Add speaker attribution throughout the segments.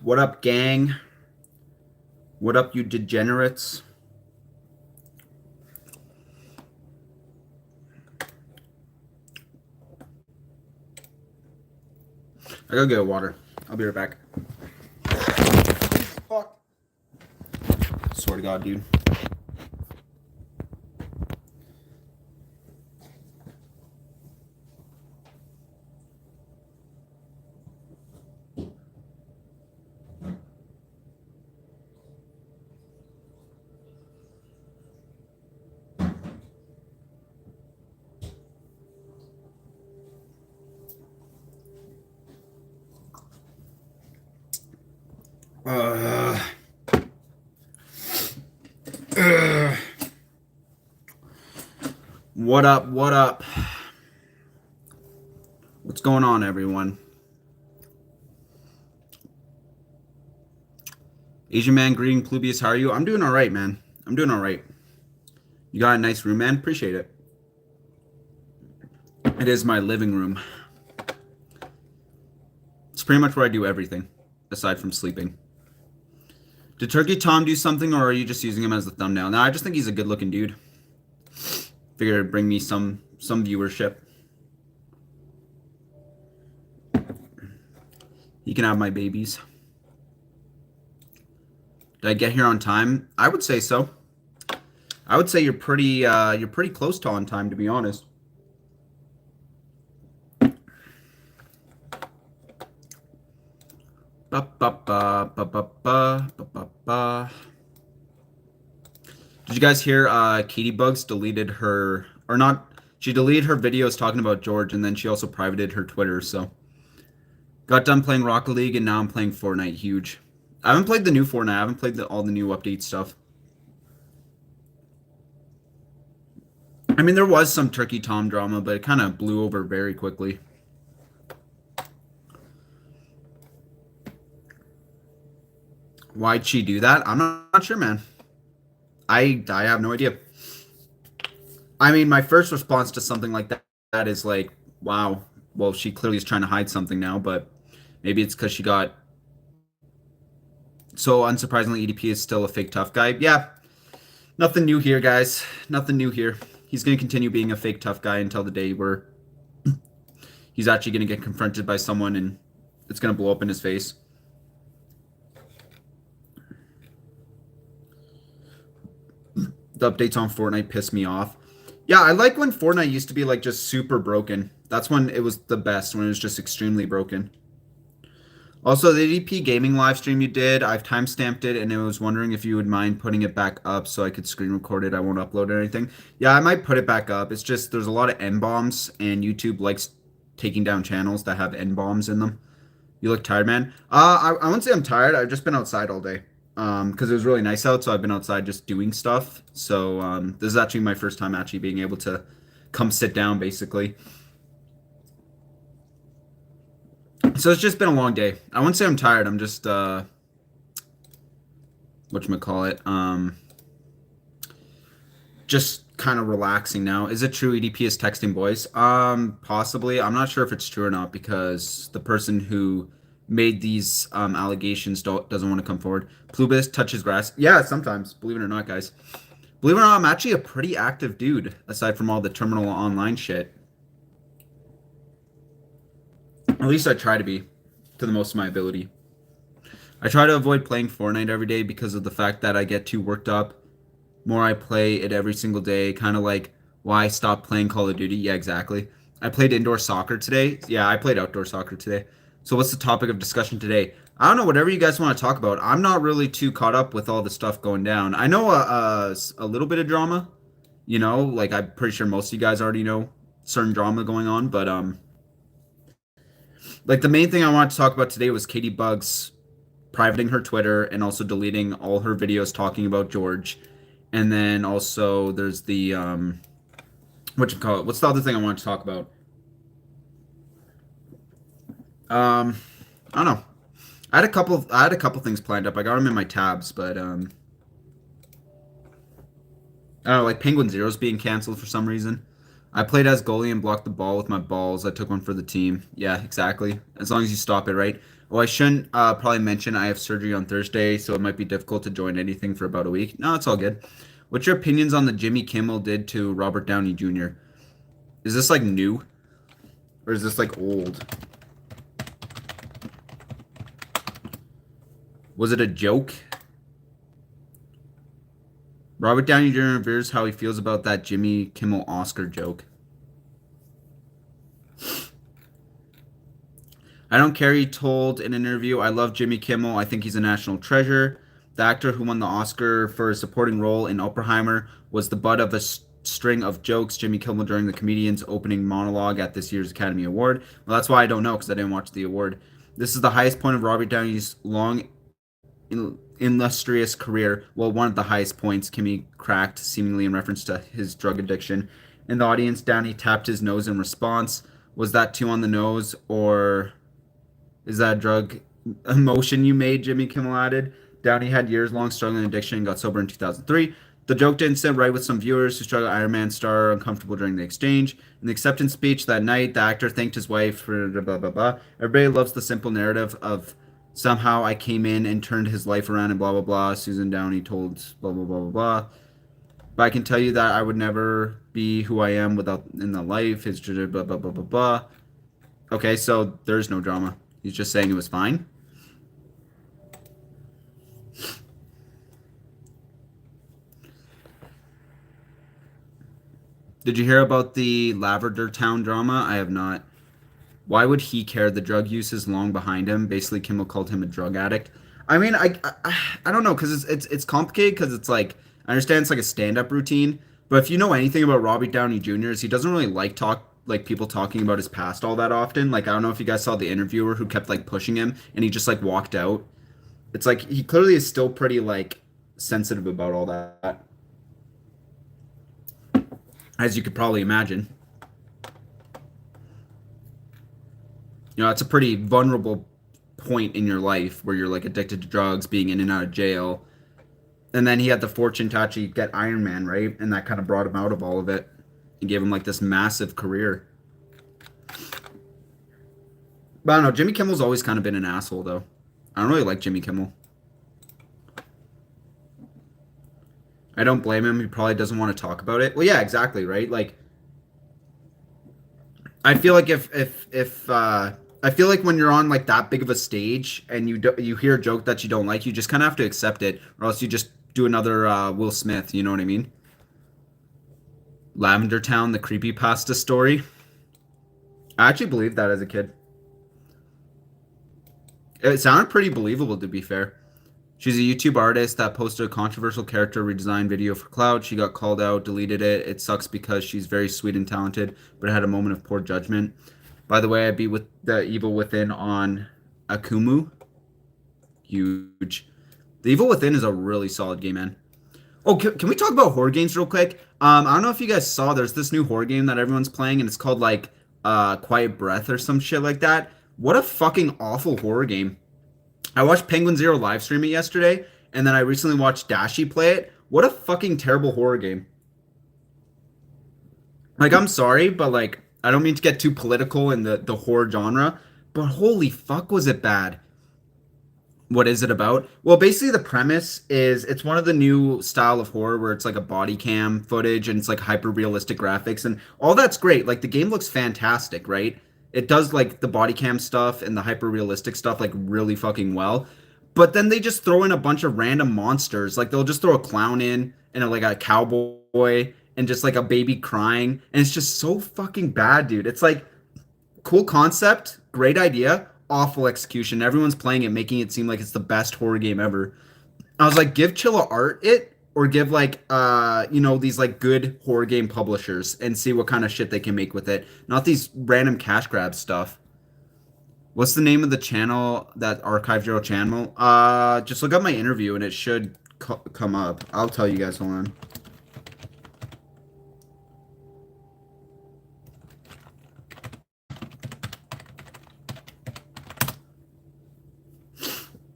Speaker 1: What up, gang? What up, you degenerates? I gotta get water. I'll be right back. Fuck. Swear to God, dude. Uh, what up? What up? What's going on, everyone? Asian man, greeting, Plubius. How are you? I'm doing all right, man. I'm doing all right. You got a nice room, man. Appreciate it. It is my living room. It's pretty much where I do everything, aside from sleeping. Did Turkey Tom do something, or are you just using him as the thumbnail? No, I just think he's a good-looking dude. Figured it'd bring me some viewership. You can have my babies. Did I get here on time? I would say so. I would say you're pretty close to on time, to be honest. Did you guys hear Katie Bugs deleted her, or not, she deleted her videos talking about George, and then she also privated her Twitter, so. Got done playing Rocket League, and now I'm playing Fortnite. Huge. I haven't played the new Fortnite. I haven't played all the new update stuff. I mean, there was some Turkey Tom drama, but it kind of blew over very quickly. Why'd she do that? I'm not sure, man. I have no idea. I mean, my first response to something like that is like, wow, well, she clearly is trying to hide something now, but maybe it's because she got... So, unsurprisingly, EDP is still a fake tough guy. Yeah, nothing new here, guys. Nothing new here. He's going to continue being a fake tough guy until the day where he's actually going to get confronted by someone and it's going to blow up in his face. The updates on Fortnite piss me off. Yeah, I like when Fortnite used to be like just super broken. That's when it was the best, when it was just extremely broken. Also, the EDP gaming live stream you did, I've timestamped it, and I was wondering if you would mind putting it back up so I could screen record it. I won't upload or anything. Yeah, I might put it back up. It's just there's a lot of N-bombs, and YouTube likes taking down channels that have N-bombs in them. You look tired, man. I wouldn't say I'm tired. I've just been outside all day. Because it was really nice out, so I've been outside just doing stuff. So this is actually my first time actually being able to come sit down, basically. So it's just been a long day. I wouldn't say I'm tired. I'm just whatchamacallit, just kind of relaxing now. Is it true EDP is texting boys? Possibly. I'm not sure if it's true or not because the person who made these allegations doesn't want to come forward. Plubis touches grass. Yeah, sometimes. Believe it or not, guys. Believe it or not, I'm actually a pretty active dude, aside from all the terminal online shit. At least I try to be, to the most of my ability. I try to avoid playing Fortnite every day because of the fact that I get too worked up. More I play it every single day, kind of like why I stopped playing Call of Duty. Yeah, exactly. I played indoor soccer today. Yeah, I played outdoor soccer today. So what's the topic of discussion today? I don't know, whatever you guys want to talk about. I'm not really too caught up with all the stuff going down. I know a little bit of drama, you know, like I'm pretty sure most of you guys already know certain drama going on, but like the main thing I wanted to talk about today was Katie Bugs privating her Twitter and also deleting all her videos talking about George. And then also there's the what's the other thing I wanted to talk about? I don't know. I had a couple things planned up. I got them in my tabs, but I don't know, like Penguin Zero's being canceled for some reason. I played as goalie and blocked the ball with my balls. I took one for the team. Yeah, exactly. As long as you stop it, right? Oh, I shouldn't probably mention I have surgery on Thursday, so it might be difficult to join anything for about a week. No, it's all good. What's your opinions on the Jimmy Kimmel did to Robert Downey Jr.? Is this like new or is this like old? Was it a joke? Robert Downey Jr. reveals how he feels about that Jimmy Kimmel Oscar joke. I don't care, he told in an interview. I love Jimmy Kimmel. I think he's a national treasure. The actor who won the Oscar for a supporting role in Oppenheimer was the butt of a string of jokes. Jimmy Kimmel during the comedian's opening monologue at this year's Academy Award. Well, that's why I don't know, because I didn't watch the award. This is the highest point of Robert Downey's long, illustrious career. Well, one of the highest points Kimmy cracked, seemingly in reference to his drug addiction. In the audience, Downey tapped his nose in response. Was that too on the nose, or is that a drug emotion you made? Jimmy Kimmel added. Downey had years-long struggling addiction and got sober in 2003. The joke didn't sit right with some viewers who struggled. Iron Man star uncomfortable during the exchange. In the acceptance speech that night, the actor thanked his wife for blah, blah, blah, blah. Everybody loves the simple narrative of somehow I came in and turned his life around and blah, blah, blah. Susan Downey told blah, blah, blah, blah, blah. But I can tell you that I would never be who I am without in the life. His blah, blah, blah, blah, blah, blah. Okay, so there's no drama. He's just saying it was fine. Did you hear about the Lavender Town drama? I have not. Why would he care? The drug use is long behind him. Basically, Kimmel called him a drug addict. I mean, I don't know, because it's complicated, because it's like, I understand it's like a stand-up routine, but if you know anything about Robbie Downey Jr., is he doesn't really like people talking about his past all that often. Like, I don't know if you guys saw the interviewer who kept like pushing him and he just like walked out. It's like he clearly is still pretty like sensitive about all that, as you could probably imagine. You know, it's a pretty vulnerable point in your life where you're like addicted to drugs, being in and out of jail. And then he had the fortune to actually get Iron Man, right? And that kind of brought him out of all of it and gave him like this massive career. But I don't know, Jimmy Kimmel's always kind of been an asshole though. I don't really like Jimmy Kimmel. I don't blame him. He probably doesn't want to talk about it. Well, yeah, exactly, right? Like, I feel like if I feel like when you're on like that big of a stage and you hear a joke that you don't like, you just kind of have to accept it, or else you just do another Will Smith. You know what I mean? Lavender Town, the creepypasta story. I actually believed that as a kid. It sounded pretty believable, to be fair. She's a YouTube artist that posted a controversial character redesign video for Cloud. She got called out, deleted it. It sucks because she's very sweet and talented, but had a moment of poor judgment. By the way, I beat with the Evil Within on Akumu. Huge. The Evil Within is a really solid game, man. Oh, can we talk about horror games real quick? I don't know if you guys saw, there's this new horror game that everyone's playing, and it's called like Quiet Breath or some shit like that. What a fucking awful horror game. I watched Penguin Zero live stream it yesterday, and then I recently watched Dashi play it. What a fucking terrible horror game. Like, I'm sorry, but like, I don't mean to get too political in the horror genre, but holy fuck was it bad. What is it about? Well, basically the premise is it's one of the new style of horror where it's like a body cam footage and it's like hyper realistic graphics and all that's great. Like the game looks fantastic, right? It does like the body cam stuff and the hyper realistic stuff like really fucking well. But then they just throw in a bunch of random monsters. Like they'll just throw a clown in and like a cowboy and just like a baby crying and it's just so fucking bad, dude. It's like cool concept, great idea, awful execution. Everyone's playing it, making it seem like it's the best horror game ever. I was like, give Chilla Art it, or give like these like good horror game publishers and see what kind of shit they can make with it. Not these random cash grab stuff. What's the name of the channel, that Archive Zero channel? Just look up my interview and it should come up. I'll tell you guys, hold on.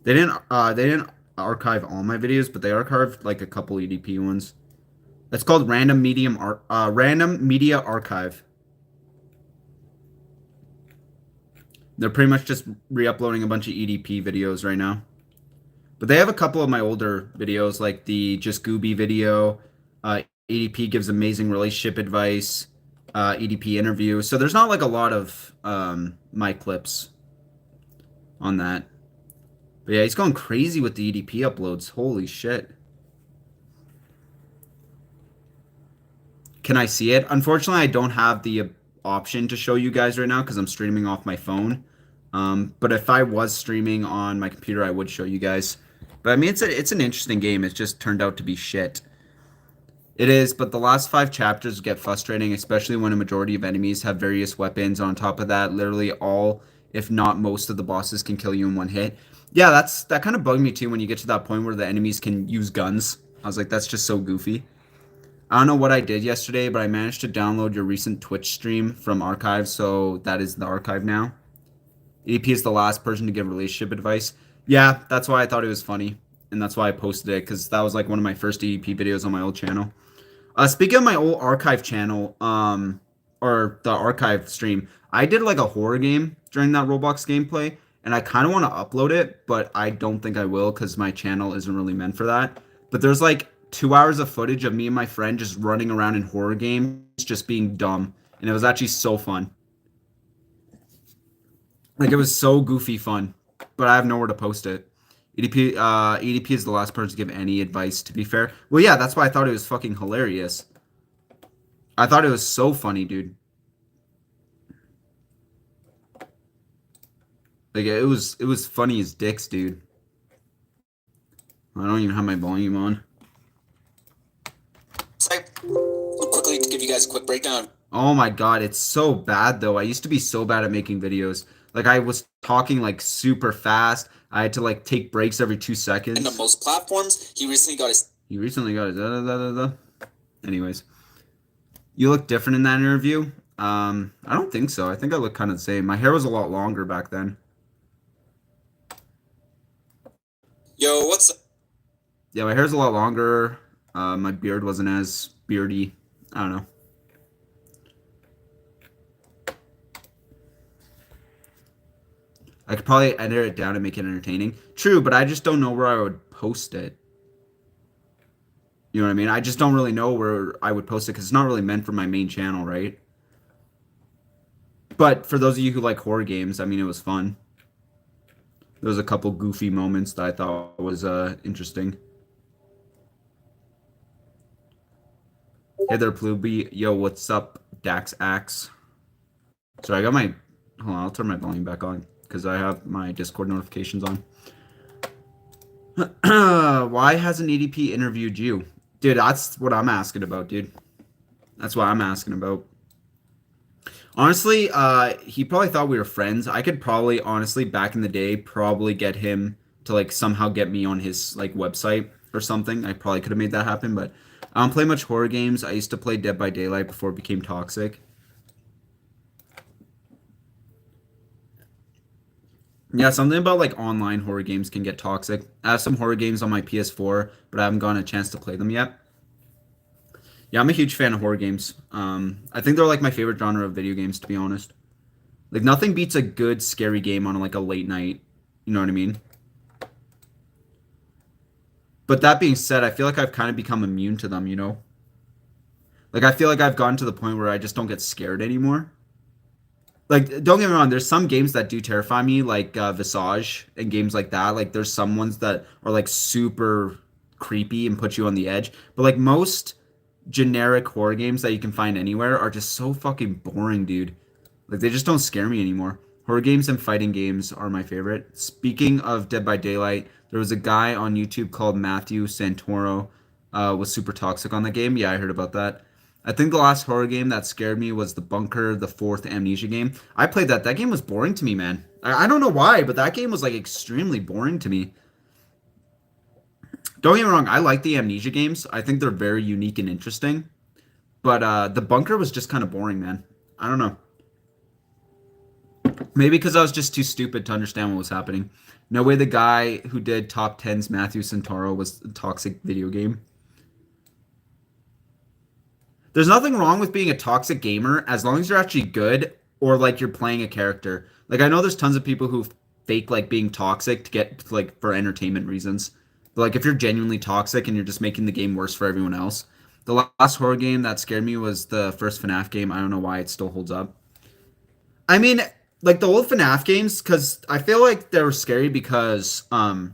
Speaker 1: They didn't archive all my videos, but they archived like a couple EDP ones. It's called Random Media Archive. They're pretty much just re-uploading a bunch of EDP videos right now. But they have a couple of my older videos, like the Just Gooby video. EDP gives amazing relationship advice. EDP interview. So there's not like a lot of my clips on that. But yeah, he's going crazy with the EDP uploads. Holy shit. Can I see it? Unfortunately, I don't have the option to show you guys right now because I'm streaming off my phone. But if I was streaming on my computer, I would show you guys. But I mean, it's an interesting game. It just turned out to be shit. It is, but the last 5 chapters get frustrating, especially when a majority of enemies have various weapons. On top of that, literally all, if not most of the bosses can kill you in one hit. Yeah, that kind of bugged me too when you get to that point where the enemies can use guns. I was like, that's just so goofy. I don't know what I did yesterday, but I managed to download your recent Twitch stream from archive, so that is the archive now. EDP is the last person to give relationship advice. Yeah, that's why I thought it was funny, and that's why I posted it, because that was like one of my first EDP videos on my old channel. Speaking of my old archive channel, or the archive stream, I did like a horror game during that Roblox gameplay, and I kind of want to upload it, but I don't think I will because my channel isn't really meant for that. But there's like 2 hours of footage of me and my friend just running around in horror games, just being dumb, and it was actually so fun. Like it was so goofy fun, but I have nowhere to post it. EDP is the last person to give any advice, to be fair. Well, yeah, that's why I thought it was fucking hilarious. I thought it was so funny, dude. Like it was funny as dicks, dude. I don't even have my volume on.
Speaker 2: So, quickly to give you guys a quick breakdown.
Speaker 1: Oh my god, it's so bad though. I used to be so bad at making videos. Like I was talking like super fast. I had to like take breaks every 2 seconds.
Speaker 2: And on most platforms, he recently got his.
Speaker 1: He recently got his. Anyways, you look different in that interview. I don't think so. I think I look kind of the same. My hair was a lot longer back then.
Speaker 2: Yo, what's up?
Speaker 1: Yeah, my hair's a lot longer. My beard wasn't as beardy. I don't know. I could probably edit it down and make it entertaining. True, but I just don't know where I would post it. You know what I mean? I just don't really know where I would post it because it's not really meant for my main channel, right? But for those of you who like horror games, I mean, it was fun. There was a couple goofy moments that I thought was interesting. Hey there, Pluby. Yo, what's up, Dax Axe? Sorry, I got my... Hold on, I'll turn my volume back on because I have my Discord notifications on. Why hasn't EDP interviewed you? Dude, that's what I'm asking about, dude. That's what I'm asking about. Honestly, he probably thought we were friends. I could probably, honestly, back in the day, probably get him to, like, somehow get me on his, like, website or something. I probably could have made that happen, but I don't play much horror games. I used to play Dead by Daylight before it became toxic. Yeah, something about, like, online horror games can get toxic. I have some horror games on my PS4, but I haven't gotten a chance to play them yet. Yeah, I'm a huge fan of horror games. I think they're like my favorite genre of video games, to be honest. Like nothing beats a good scary game on like a late night. You know what I mean? But that being said, I feel like I've kind of become immune to them, you know? Like I feel like I've gotten to the point where I just don't get scared anymore. Like don't get me wrong, there's some games that do terrify me, like Visage and games like that. Like there's some ones that are like super creepy and put you on the edge. But like most generic horror games that you can find anywhere are just so fucking boring, dude. Like they just don't scare me anymore. Horror games and fighting games are my favorite. Speaking of Dead by Daylight, there was a guy on YouTube called Matthew Santoro, was super toxic on the game. Yeah, I heard about that. I think the last horror game that scared me was The Bunker, the fourth Amnesia game. I played that. That game was boring to me, man. I don't know why, but that game was like extremely boring to me. Don't get me wrong, I like the Amnesia games. I think they're very unique and interesting. But The Bunker was just kind of boring, man. I don't know. Maybe because I was just too stupid to understand what was happening. No way the guy who did top 10's Matthew Santoro was a toxic video game. There's nothing wrong with being a toxic gamer as long as you're actually good or like you're playing a character. Like I know there's tons of people who fake like being toxic to get like for entertainment reasons. But like if you're genuinely toxic and you're just making the game worse for everyone else. The last horror game that scared me was the first FNAF game. I don't know why it still holds up. I mean, like the old FNAF games, because I feel like they were scary because the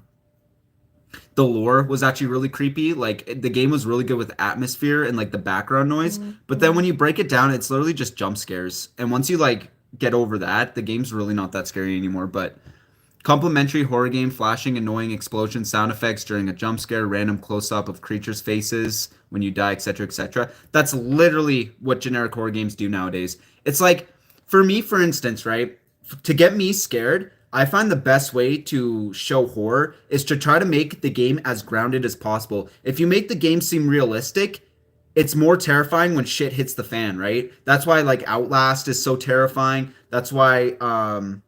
Speaker 1: lore was actually really creepy. Like the game was really good with atmosphere and like the background noise. But then when you break it down, it's literally just jump scares. And once you like get over that, the game's really not that scary anymore. But complimentary horror game, flashing, annoying explosion sound effects during a jump scare, random close up of creatures' faces when you die, etc., etc. That's literally what generic horror games do nowadays. It's like, for me, for instance, right? To get me scared, I find the best way to show horror is to try to make the game as grounded as possible. If you make the game seem realistic, it's more terrifying when shit hits the fan, right? That's why like Outlast is so terrifying. That's why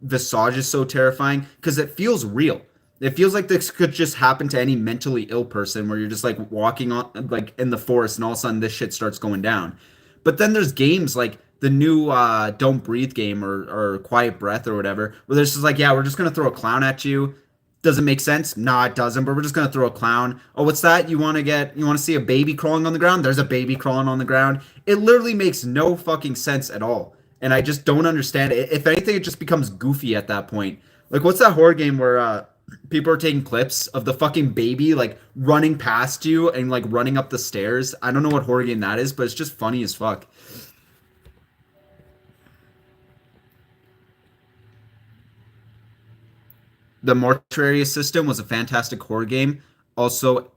Speaker 1: Visage is so terrifying because it feels real. It feels like this could just happen to any mentally ill person where you're just like walking on like in the forest and all of a sudden this shit starts going down. But then there's games like the new Don't Breathe game or Quiet Breath or whatever, where there's just like, yeah, we're just gonna throw a clown at you. Does it make sense? Nah, it doesn't. But we're just gonna throw a clown. Oh, what's that? You want to see a baby crawling on the ground? There's a baby crawling on the ground. It literally makes no fucking sense at all. And I just don't understand it. If anything, it just becomes goofy at that point. Like, what's that horror game where people are taking clips of the fucking baby like running past you and like running up the stairs? I don't know what horror game that is, but it's just funny as fuck. The Mortuary Assistant was a fantastic horror game. Also,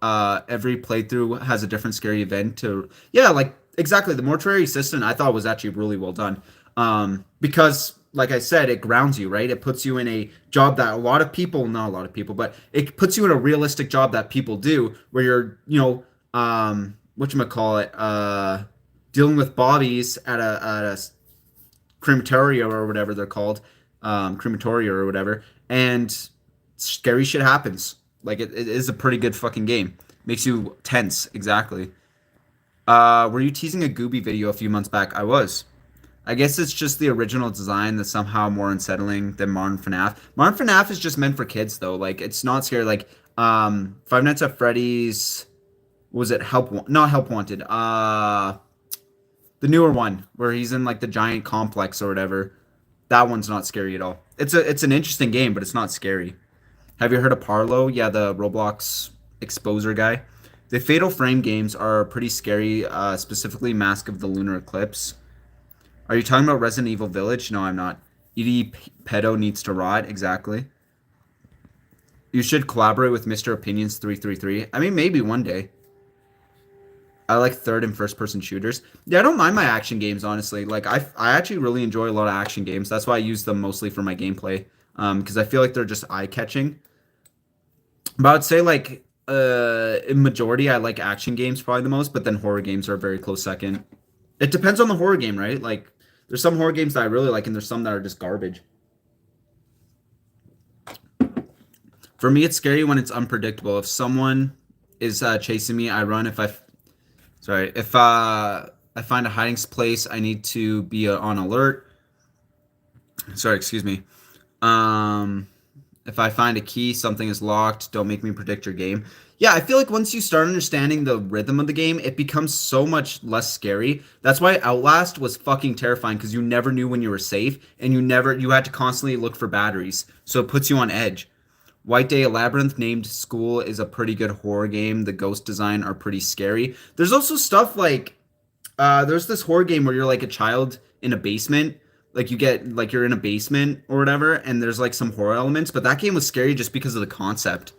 Speaker 1: every playthrough has a different scary event to yeah, like exactly. The Mortuary Assistant I thought was actually really well done. Because like I said, it grounds you, right? It puts you in a job that a lot of people, not a lot of people, but it puts you in a realistic job that people do where you're, whatchamacallit, dealing with bodies at a crematoria or whatever they're called, crematoria or whatever, and scary shit happens. Like it is a pretty good fucking game. Makes you tense, exactly. Were you teasing a Gooby video a few months back? I was. I guess it's just the original design that's somehow more unsettling than Modern FNAF. Modern FNAF is just meant for kids though. Like it's not scary. Like Five Nights at Freddy's, was it not Help Wanted. The newer one where he's in like the giant complex or whatever. That one's not scary at all. It's an interesting game, but it's not scary. Have you heard of Parlo? Yeah, the Roblox exposer guy. The Fatal Frame games are pretty scary, specifically Mask of the Lunar Eclipse. Are you talking about Resident Evil Village? No, I'm not. ED Pedo needs to rot, exactly. You should collaborate with Mr. Opinions 333. I mean, maybe one day. I like third and first person shooters. Yeah, I don't mind my action games, honestly. Like I actually really enjoy a lot of action games. That's why I use them mostly for my gameplay. Because I feel like they're just eye catching. But I'd say like in majority I like action games probably the most, but then horror games are a very close second. It depends on the horror game, right? Like there's some horror games that I really like and there's some that are just garbage. For me it's scary when it's unpredictable. If someone is chasing me, I run. If I find a hiding place, I need to be on alert. Sorry, excuse me. Um if I find a key, something is locked, don't make me predict your game. Yeah, I feel like once you start understanding the rhythm of the game, it becomes so much less scary. That's why Outlast was fucking terrifying because you never knew when you were safe and you had to constantly look for batteries. So it puts you on edge. White Day Labyrinth named School is a pretty good horror game. The ghost design are pretty scary. There's also stuff like there's this horror game where you're like a child in a basement. Like you get like you're in a basement or whatever, and there's like some horror elements, but that game was scary just because of the concept.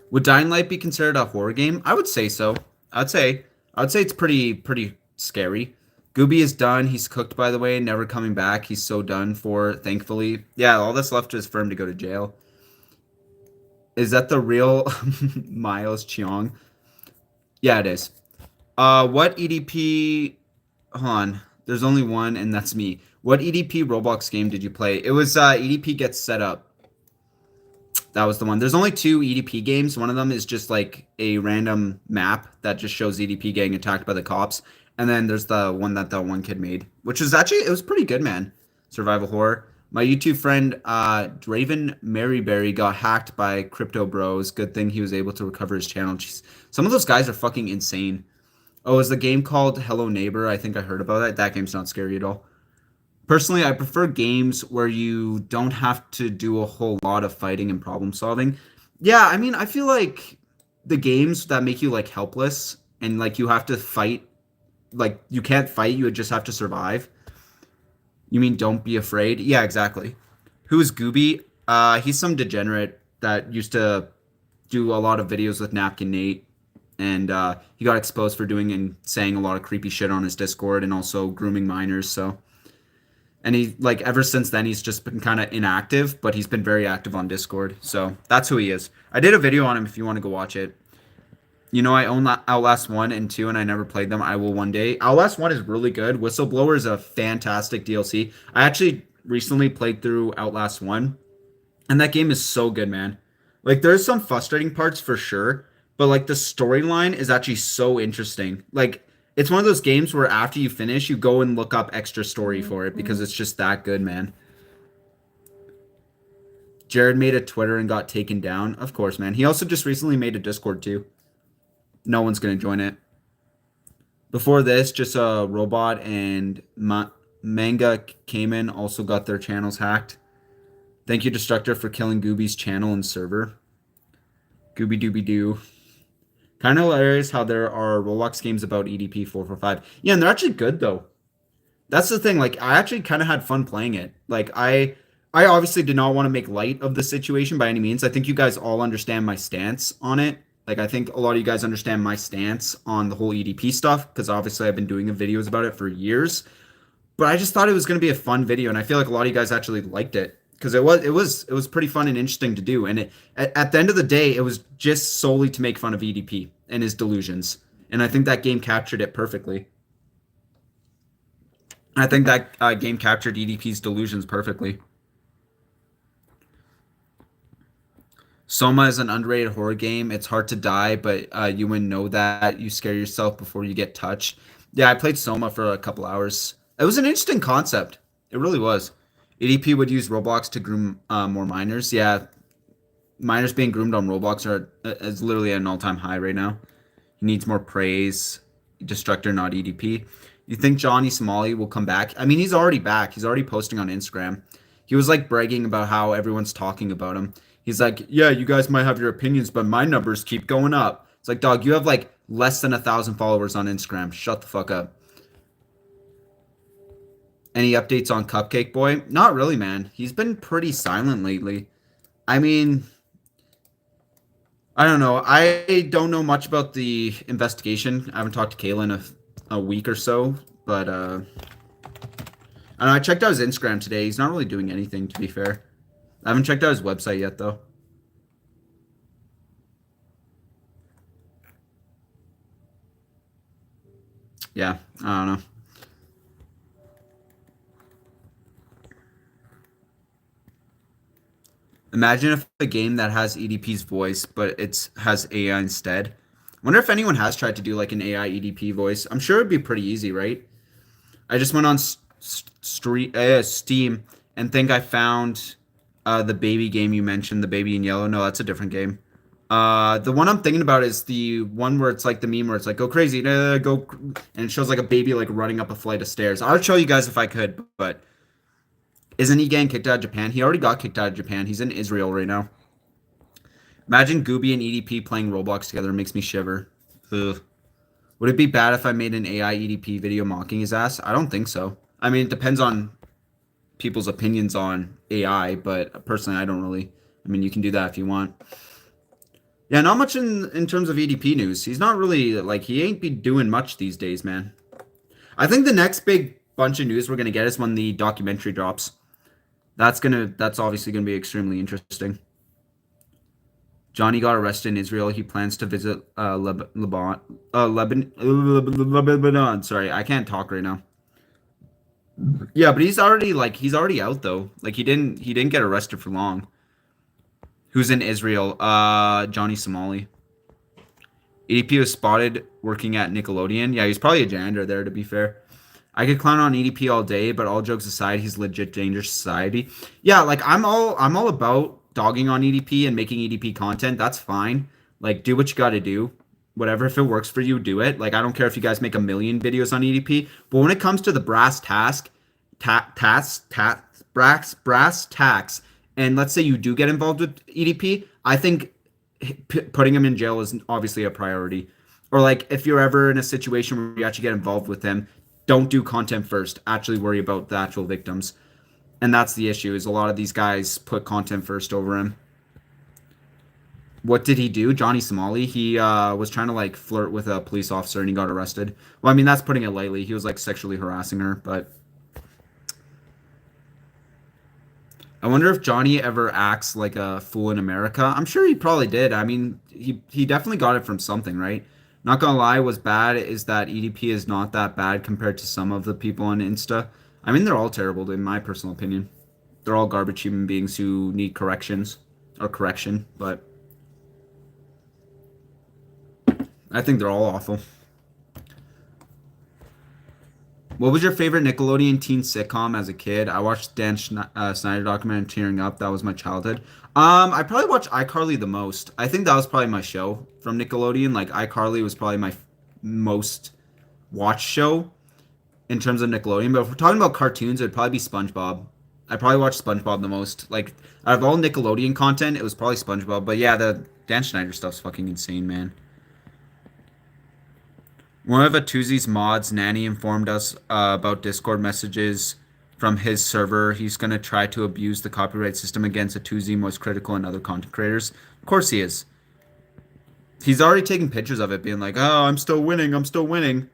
Speaker 1: Would Dying Light be considered a horror game? I would say so. I would say it's pretty scary. Gooby is done. He's cooked, by the way, never coming back. He's so done for, thankfully. Yeah, all that's left is for him to go to jail. Is that the real Miles Cheong? Yeah, it is. What EDP? Hold on. There's only one, and that's me. What EDP Roblox game did you play? It was EDP Gets Set Up. That was the one. There's only two EDP games. One of them is just like a random map that just shows EDP getting attacked by the cops. And then there's the one that one kid made, which is actually it was pretty good, man. Survival horror. My YouTube friend Draven Maryberry got hacked by Crypto Bros. Good thing he was able to recover his channel. Jeez. Some of those guys are fucking insane. Oh, is the game called Hello Neighbor? I think I heard about that. That game's not scary at all. Personally, I prefer games where you don't have to do a whole lot of fighting and problem solving. Yeah, I mean, I feel like the games that make you like helpless and like you have to fight, like you can't fight, you just have to survive. You mean don't be afraid? Yeah, exactly. Who is Gooby? He's some degenerate that used to do a lot of videos with Napkin Nate, and he got exposed for doing and saying a lot of creepy shit on his Discord and also grooming minors. So, and he like ever since then he's just been kind of inactive, but he's been very active on Discord. So that's who he is. I did a video on him if you want to go watch it. You know, I own Outlast 1 and 2, and I never played them. I will one day. Outlast 1 is really good. Whistleblower is a fantastic DLC. I actually recently played through Outlast 1, and that game is so good, man. Like, there's some frustrating parts for sure, but, like, the storyline is actually so interesting. Like, it's one of those games where after you finish, you go and look up extra story for it because it's just that good, man. Jared made a Twitter and got taken down. Of course, man. He also just recently made a Discord, too. No one's going to join it. Before this, just a robot and Manga Cayman also got their channels hacked. Thank you, Destructor, for killing Gooby's channel and server. Gooby Dooby Doo. Kind of hilarious how there are Roblox games about EDP 445. Yeah, and they're actually good, though. That's the thing. Like, I actually kind of had fun playing it. Like, I obviously did not want to make light of the situation by any means. I think you guys all understand my stance on it. Like, I think a lot of you guys understand my stance on the whole EDP stuff because obviously I've been doing videos about it for years. But I just thought it was going to be a fun video, and I feel like a lot of you guys actually liked it because it was pretty fun and interesting to do. And at the end of the day, it was just solely to make fun of EDP and his delusions. And I think that game captured it perfectly. I think that game captured EDP's delusions perfectly. Soma is an underrated horror game. It's hard to die, but you wouldn't know that. You scare yourself before you get touched. Yeah, I played Soma for a couple hours. It was an interesting concept. It really was. EDP would use Roblox to groom more minors. Yeah, minors being groomed on Roblox is literally at an all-time high right now. He needs more praise. Destructor, not EDP. You think Johnny Somali will come back? I mean, he's already back. He's already posting on Instagram. He was like bragging about how everyone's talking about him. He's like, yeah, you guys might have your opinions, but my numbers keep going up. It's like, dog, you have like less than 1,000 followers on Instagram. Shut the fuck up. Any updates on Cupcake Boy? Not really, man. He's been pretty silent lately. I mean, I don't know. I don't know much about the investigation. I haven't talked to Kayla in a week or so, but I don't know. I checked out his Instagram today. He's not really doing anything, to be fair. I haven't checked out his website yet, though. Yeah, I don't know. Imagine if a game that has EDP's voice, but it has AI instead. Wonder if anyone has tried to do like an AI EDP voice. I'm sure it'd be pretty easy, right? I just went on Steam and think I found the baby game you mentioned, the baby in yellow. No, that's a different game. The one I'm thinking about is the one where it's like the meme where it's like go crazy, go, and it shows like a baby like running up a flight of stairs. I'll show you guys if I could, but isn't he getting kicked out of Japan? He already got kicked out of Japan. He's in Israel right now. Imagine Gooby and EDP playing Roblox together. It makes me shiver. Ugh. Would it be bad if I made an AI EDP video mocking his ass? I don't think so. I mean, it depends on people's opinions on AI, but personally, I don't really. I mean, you can do that if you want. Yeah, not much in terms of EDP news. He's not really, like, he ain't be doing much these days, man. I think the next big bunch of news we're going to get is when the documentary drops. That's obviously going to be extremely interesting. Johnny got arrested in Israel. He plans to visit Lebanon. Sorry, I can't talk right now. Yeah, but he's already out though. Like he didn't get arrested for long. Who's in Israel? Johnny Somali. EDP was spotted working at Nickelodeon. Yeah, he's probably a janitor there, to be fair. I could clown on EDP all day, but all jokes aside, he's legit dangerous society. Yeah, like I'm all about dogging on EDP and making EDP content. That's fine. Like do what you got to do. Whatever, if it works for you, do it. Like I don't care if you guys make a million videos on EDP, but when it comes to the brass tacks, and let's say you do get involved with EDP, I think putting him in jail is obviously a priority. Or like if you're ever in a situation where you actually get involved with him, don't do content first. Actually worry about the actual victims. And that's the issue is a lot of these guys put content first over him. What did he do? Johnny Somali, he was trying to like flirt with a police officer and he got arrested. Well, I mean, that's putting it lightly. He was like sexually harassing her, but I wonder if Johnny ever acts like a fool in America. I'm sure he probably did. I mean, he definitely got it from something, right? Not gonna lie, what's bad is that EDP is not that bad compared to some of the people on Insta. I mean, they're all terrible, in my personal opinion. They're all garbage human beings who need corrections or correction, but I think they're all awful. What was your favorite Nickelodeon teen sitcom as a kid? I watched Snyder documentary and tearing up. That was my childhood. I probably watched iCarly the most. I think that was probably my show from Nickelodeon. Like iCarly was probably my most watched show in terms of Nickelodeon. But if we're talking about cartoons, it'd probably be SpongeBob. I probably watched SpongeBob the most. Like out of all Nickelodeon content, it was probably SpongeBob. But yeah, the Dan Schneider stuff's fucking insane, man. One of Atuzi's mods, Nanny, informed us about Discord messages from his server. He's going to try to abuse the copyright system against Atuzi, Most Critical, and other content creators. Of course he is. He's already taking pictures of it, being like, oh, I'm still winning. I'm still winning.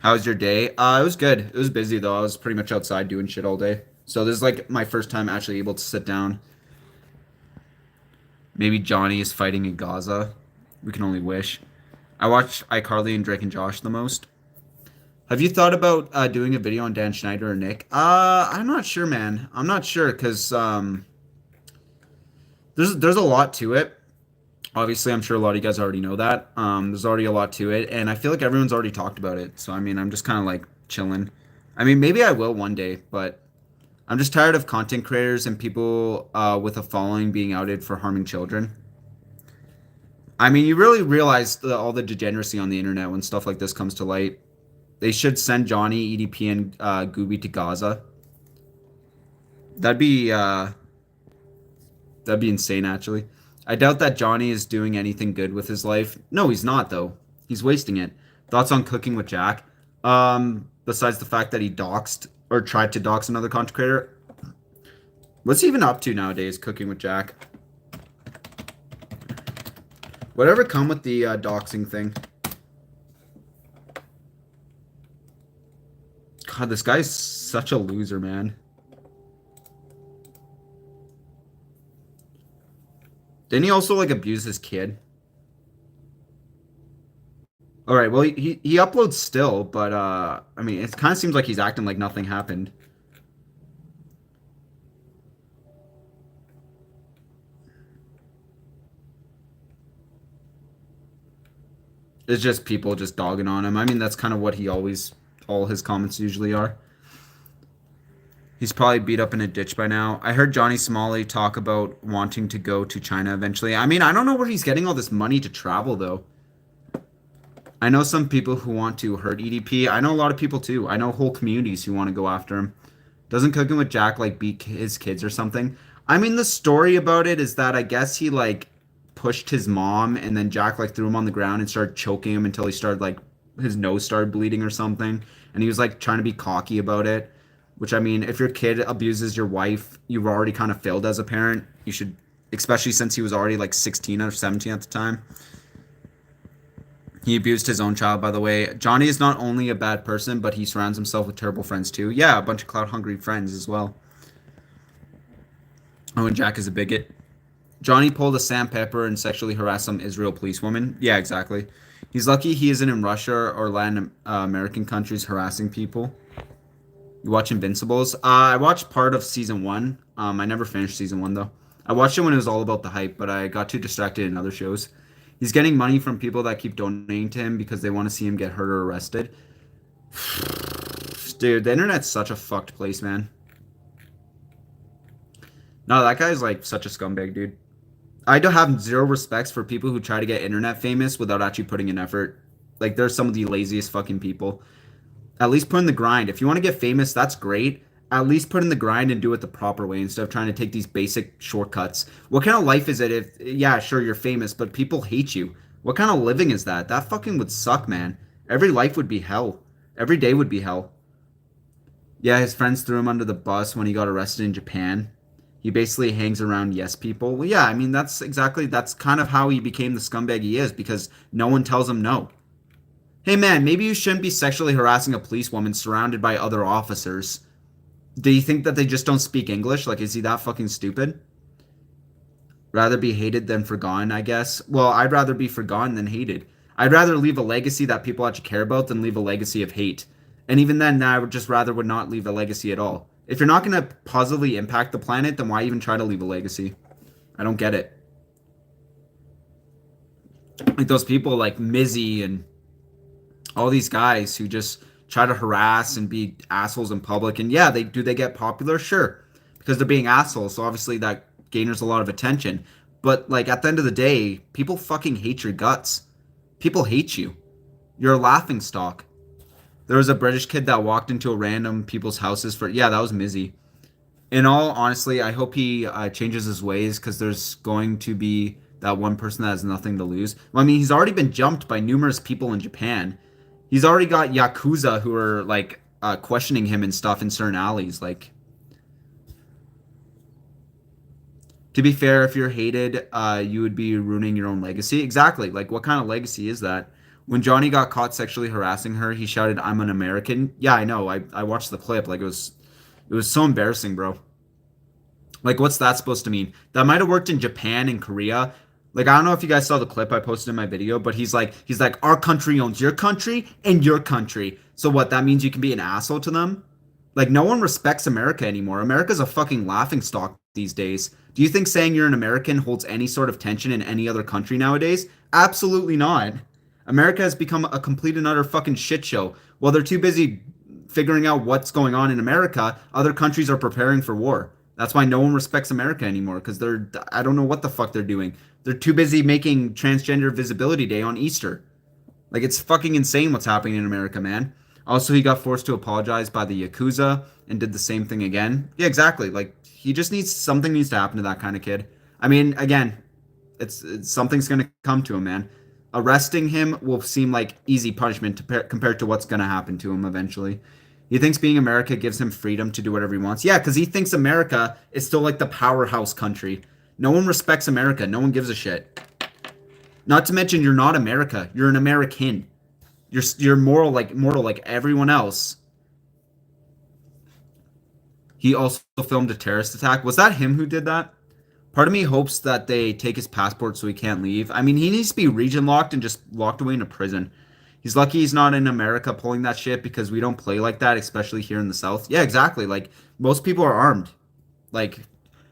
Speaker 1: How was your day? It was good. It was busy, though. I was pretty much outside doing shit all day. So this is like my first time actually able to sit down. Maybe Johnny is fighting in Gaza. We can only wish. I watched iCarly and Drake and Josh the most. Have you thought about doing a video on Dan Schneider or Nick? I'm not sure, man. I'm not sure because there's a lot to it. Obviously, I'm sure a lot of you guys already know that. There's already a lot to it, and I feel like everyone's already talked about it. So I mean, I'm just kind of like chilling. I mean, maybe I will one day, but I'm just tired of content creators and people with a following being outed for harming children. I mean, you really realize all the degeneracy on the internet when stuff like this comes to light. They should send Johnny, EDP, and Gooby to Gaza. That'd be uh, that'd be insane, actually. I doubt that Johnny is doing anything good with his life. No, he's not, though. He's wasting it. Thoughts on cooking with Jack? Besides the fact that he doxed or tried to dox another content creator, what's he even up to nowadays? Cooking with Jack. Whatever come with the doxing thing. God, this guy's such a loser, man. Didn't he also like abuse his kid? All right, well he uploads still, but I mean it kind of seems like he's acting like nothing happened. It's just people just dogging on him. I mean that's kind of what he always all his comments usually are. He's probably beat up in a ditch by now. I heard Johnny Smalley talk about wanting to go to China eventually. I mean, I don't know where he's getting all this money to travel though. I know some people who want to hurt EDP. I know a lot of people too. I know whole communities who want to go after him. Doesn't Cooking with Jack like beat his kids or something? I mean, the story about it is that I guess he like pushed his mom and then Jack like threw him on the ground and started choking him until he started like his nose started bleeding or something. And he was like trying to be cocky about it. Which I mean, if your kid abuses your wife, you've already kind of failed as a parent. You should, especially since he was already like 16 or 17 at the time. He abused his own child, by the way. Johnny is not only a bad person, but he surrounds himself with terrible friends too. Yeah, a bunch of clout hungry friends as well. Oh, and Jack is a bigot. Johnny pulled a Sam Pepper and sexually harassed some Israel policewoman. Yeah, exactly. He's lucky he isn't in Russia or Latin American countries harassing people. You watch Invincibles? I watched part of season one. I never finished season one though. I watched it when it was all about the hype, but I got too distracted in other shows. He's getting money from people that keep donating to him because they want to see him get hurt or arrested. Dude, the internet's such a fucked place, man. No, that guy's like such a scumbag, dude. I do have zero respects for people who try to get internet famous without actually putting in effort. Like, they're some of the laziest fucking people. At least put in the grind. If you want to get famous, that's great. At least put in the grind and do it the proper way instead of trying to take these basic shortcuts. What kind of life is it if, yeah, sure, you're famous, but people hate you? What kind of living is that? That fucking would suck, man. Every life would be hell. Every day would be hell. Yeah, his friends threw him under the bus when he got arrested in Japan. He basically hangs around yes people. Well, yeah, I mean, that's kind of how he became the scumbag he is because no one tells him no. Hey man, maybe you shouldn't be sexually harassing a policewoman surrounded by other officers. Do you think that they just don't speak English? Like, is he that fucking stupid? Rather be hated than forgotten, I guess. Well, I'd rather be forgotten than hated. I'd rather leave a legacy that people actually care about than leave a legacy of hate. And even then, I would just rather would not leave a legacy at all. If you're not going to positively impact the planet, then why even try to leave a legacy? I don't get it. Like those people like Mizzy and all these guys who just try to harass and be assholes in public. And yeah, they get popular? Sure. Because they're being assholes. So obviously that gainers a lot of attention. But like at the end of the day, people fucking hate your guts. People hate you. You're a laughing stock. There was a British kid that walked into a random people's houses for yeah, that was Mizzy. In all honestly, I hope he changes his ways because there's going to be that one person that has nothing to lose. Well, I mean, he's already been jumped by numerous people in Japan. He's already got Yakuza who are like questioning him and stuff in certain alleys. Like, to be fair, if you're hated, you would be ruining your own legacy. Exactly. Like, what kind of legacy is that? When Johnny got caught sexually harassing her, he shouted, "I'm an American." Yeah, I know. I watched the clip. Like, it was so embarrassing, bro. Like, what's that supposed to mean? That might have worked in Japan and Korea. Like, I don't know if you guys saw the clip I posted in my video, but he's like, our country owns your country and your country. So what? That means you can be an asshole to them? Like, no one respects America anymore. America's a fucking laughing stock these days. Do you think saying you're an American holds any sort of tension in any other country nowadays? Absolutely not. America has become a complete and utter fucking shit show. While they're too busy figuring out what's going on in America, other countries are preparing for war. That's why no one respects America anymore because I don't know what the fuck they're doing. They're too busy making Transgender Visibility Day on Easter. Like, it's fucking insane what's happening in America, man. Also, he got forced to apologize by the Yakuza and did the same thing again. Yeah, exactly. Like, he just something needs to happen to that kind of kid. I mean, again, it's something's going to come to him, man. Arresting him will seem like easy punishment compared to what's going to happen to him eventually. He thinks being America gives him freedom to do whatever he wants. Yeah, because he thinks America is still like the powerhouse country. No one respects America. No one gives a shit. Not to mention, you're not America. You're an American. You're mortal like everyone else. He also filmed a terrorist attack. Was that him who did that? Part of me hopes that they take his passport so he can't leave. I mean, he needs to be region locked and just locked away in a prison. He's lucky he's not in America pulling that shit because we don't play like that, especially here in the South. Yeah, exactly. Like, most people are armed. Like,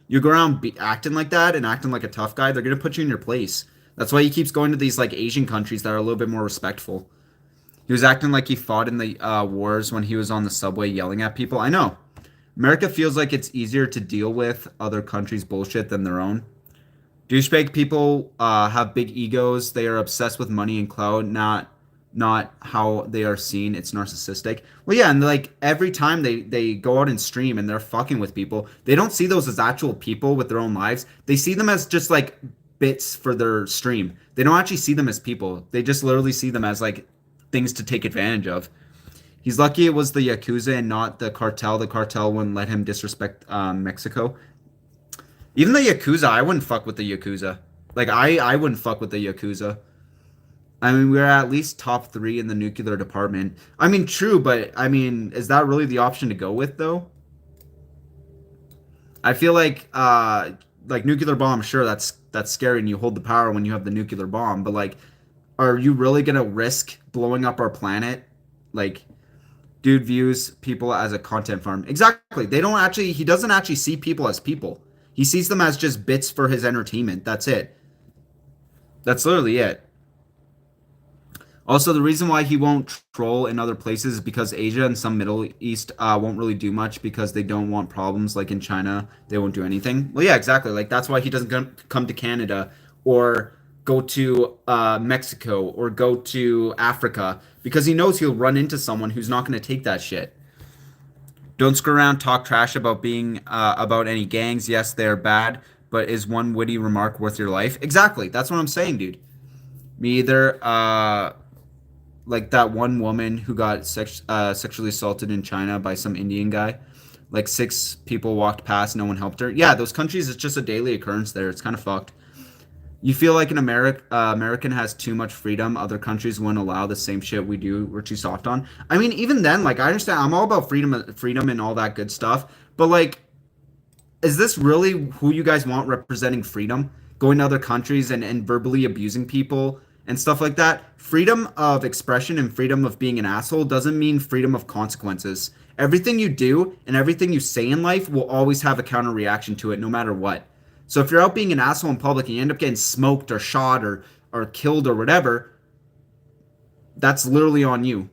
Speaker 1: you go around acting like that and acting like a tough guy, they're going to put you in your place. That's why he keeps going to these, like, Asian countries that are a little bit more respectful. He was acting like he fought in the wars when he was on the subway yelling at people. I know. America feels like it's easier to deal with other countries' bullshit than their own. Douchebag people have big egos. They are obsessed with money and clout, not how they are seen. It's narcissistic. Well, yeah, and like every time they go out and stream and they're fucking with people, they don't see those as actual people with their own lives. They see them as just like bits for their stream. They don't actually see them as people. They just literally see them as like things to take advantage of. He's lucky it was the Yakuza and not the cartel. The cartel wouldn't let him disrespect Mexico. Even the Yakuza, I wouldn't fuck with the Yakuza. Like, I wouldn't fuck with the Yakuza. I mean, we're at least top 3 in the nuclear department. I mean, true, but I mean, is that really the option to go with, though? I feel like nuclear bomb, sure, that's scary and you hold the power when you have the nuclear bomb, but like, are you really gonna risk blowing up our planet? Like, dude views people as a content farm. Exactly. He doesn't actually see people as people. He sees them as just bits for his entertainment. That's it. That's literally it. Also, the reason why he won't troll in other places is because Asia and some Middle East won't really do much because they don't want problems. Like in China, they won't do anything. Well, yeah, exactly. Like that's why he doesn't come to Canada or go to Mexico or go to Africa because he knows he'll run into someone who's not going to take that shit. Don't screw around, talk trash about being about any gangs. Yes, they're bad, but is one witty remark worth your life? Exactly. That's what I'm saying, dude. Me either. Like that one woman who got sexually assaulted in China by some Indian guy. Like six people walked past, no one helped her. Yeah, those countries, it's just a daily occurrence there. It's kind of fucked. You feel like an American has too much freedom. Other countries wouldn't allow the same shit we do. We're too soft on. I mean, even then, like I understand. I'm all about freedom, and all that good stuff. But like, is this really who you guys want representing freedom? Going to other countries and verbally abusing people and stuff like that? Freedom of expression and freedom of being an asshole doesn't mean freedom of consequences. Everything you do and everything you say in life will always have a counter reaction to it, no matter what. So if you're out being an asshole in public and you end up getting smoked or shot or killed or whatever, that's literally on you.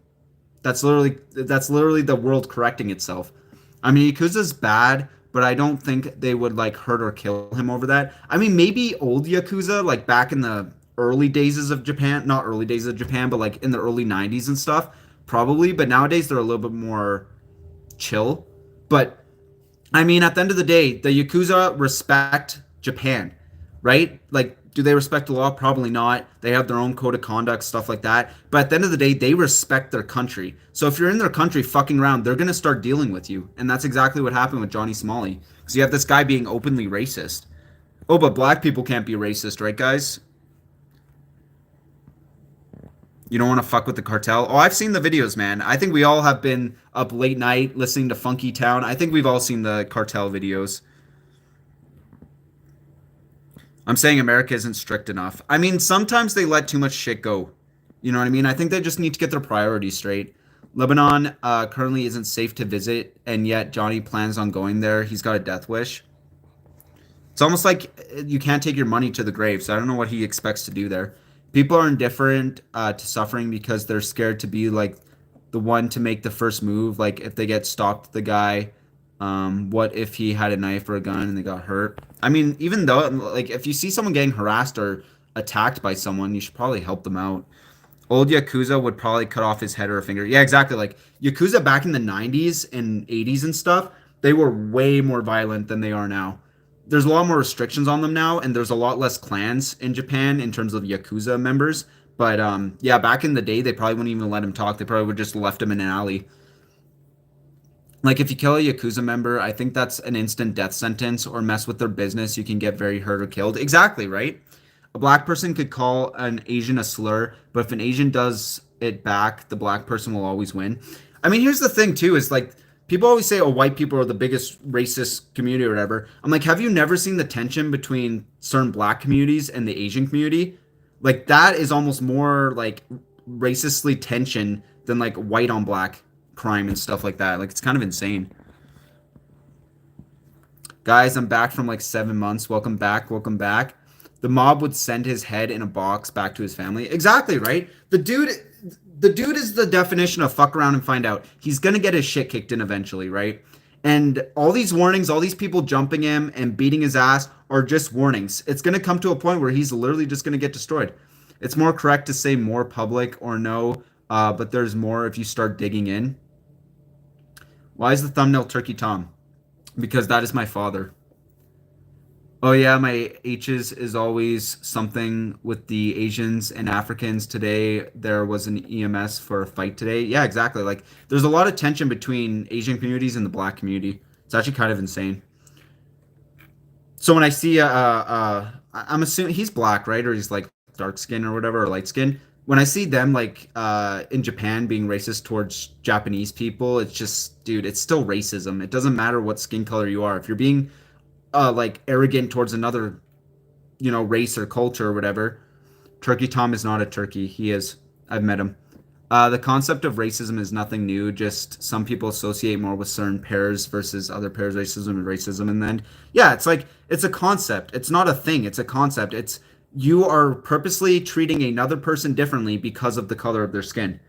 Speaker 1: That's literally the world correcting itself. I mean, Yakuza's bad, but I don't think they would like hurt or kill him over that. I mean, maybe old Yakuza, like back in the early days of Japan, not early days of Japan, but like in the early 90s and stuff, probably. But nowadays they're a little bit more chill. But I mean, at the end of the day, the Yakuza respect Japan, right? Like, do they respect the law? Probably not. They have their own code of conduct, stuff like that. But at the end of the day, they respect their country. So if you're in their country fucking around, they're going to start dealing with you. And that's exactly what happened with Johnny Smalley. Because you have this guy being openly racist. Oh, but black people can't be racist, right, guys? You don't want to fuck with the cartel? Oh, I've seen the videos, man. I think we all have been up late night listening to Funky Town. I think we've all seen the cartel videos. I'm saying America isn't strict enough. I mean, sometimes they let too much shit go. You know what I mean? I think they just need to get their priorities straight. Lebanon currently isn't safe to visit, and yet Johnny plans on going there. He's got a death wish. It's almost like you can't take your money to the grave, so I don't know what he expects to do there. People are indifferent to suffering because they're scared to be like the one to make the first move. Like if they get stopped, the guy. What if he had a knife or a gun and they got hurt? I mean, even though like if you see someone getting harassed or attacked by someone, you should probably help them out. Old Yakuza would probably cut off his head or a finger. Yeah, exactly. Like Yakuza back in the 90s and 80s and stuff, they were way more violent than they are now. There's a lot more restrictions on them now, and there's a lot less clans in Japan in terms of Yakuza members. But yeah, back in the day, they probably wouldn't even let him talk. They probably would just left him in an alley. Like if you kill a Yakuza member, I think that's an instant death sentence or mess with their business, you can get very hurt or killed. Exactly, right? A black person could call an Asian a slur, but if an Asian does it back, the black person will always win. I mean, here's the thing too, is like people always say, oh, white people are the biggest racist community or whatever. I'm like, have you never seen the tension between certain black communities and the Asian community? Like that is almost more like racistly tension than like white on black crime and stuff like that. Like it's kind of insane. Guys, I'm back from like 7 months. Welcome back. Welcome back. The mob would send his head in a box back to his family. Exactly, right? The dude is the definition of fuck around and find out. He's gonna get his shit kicked in eventually, right? And all these warnings, all these people jumping him and beating his ass are just warnings. It's gonna come to a point where he's literally just gonna get destroyed. It's more correct to say more public or no, but there's more if you start digging in. Why is the thumbnail Turkey Tom? Because that is my father. Oh yeah, my H's is always something with the Asians and Africans. Today there was an EMS for a fight today. Yeah, exactly. Like there's a lot of tension between Asian communities and the black community. It's actually kind of insane. So when I see I'm assuming he's black, right? Or he's like dark skin or whatever, or light skin. When I see them like in Japan being racist towards Japanese people, it's just, dude, it's still racism. It doesn't matter what skin color you are. If you're being like arrogant towards another, race or culture or whatever, Turkey Tom is not a turkey. He is. I've met him. The concept of racism is nothing new. Just some people associate more with certain pairs versus other pairs. Racism and racism, and then yeah, it's like it's a concept. It's not a thing. It's a concept. It's You are purposely treating another person differently because of the color of their skin.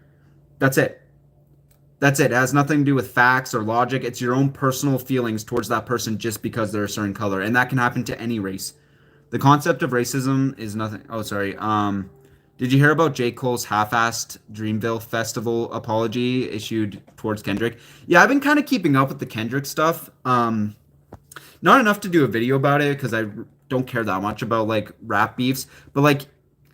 Speaker 1: That's it. That's it. It has nothing to do with facts or logic. It's your own personal feelings towards that person just because they're a certain color. And that can happen to any race. The concept of racism is nothing. Oh, sorry. Did you hear about J. Cole's half-assed Dreamville Festival apology issued towards Kendrick? Yeah, I've been kind of keeping up with the Kendrick stuff. Not enough to do a video about it because I don't care that much about like rap beefs, but like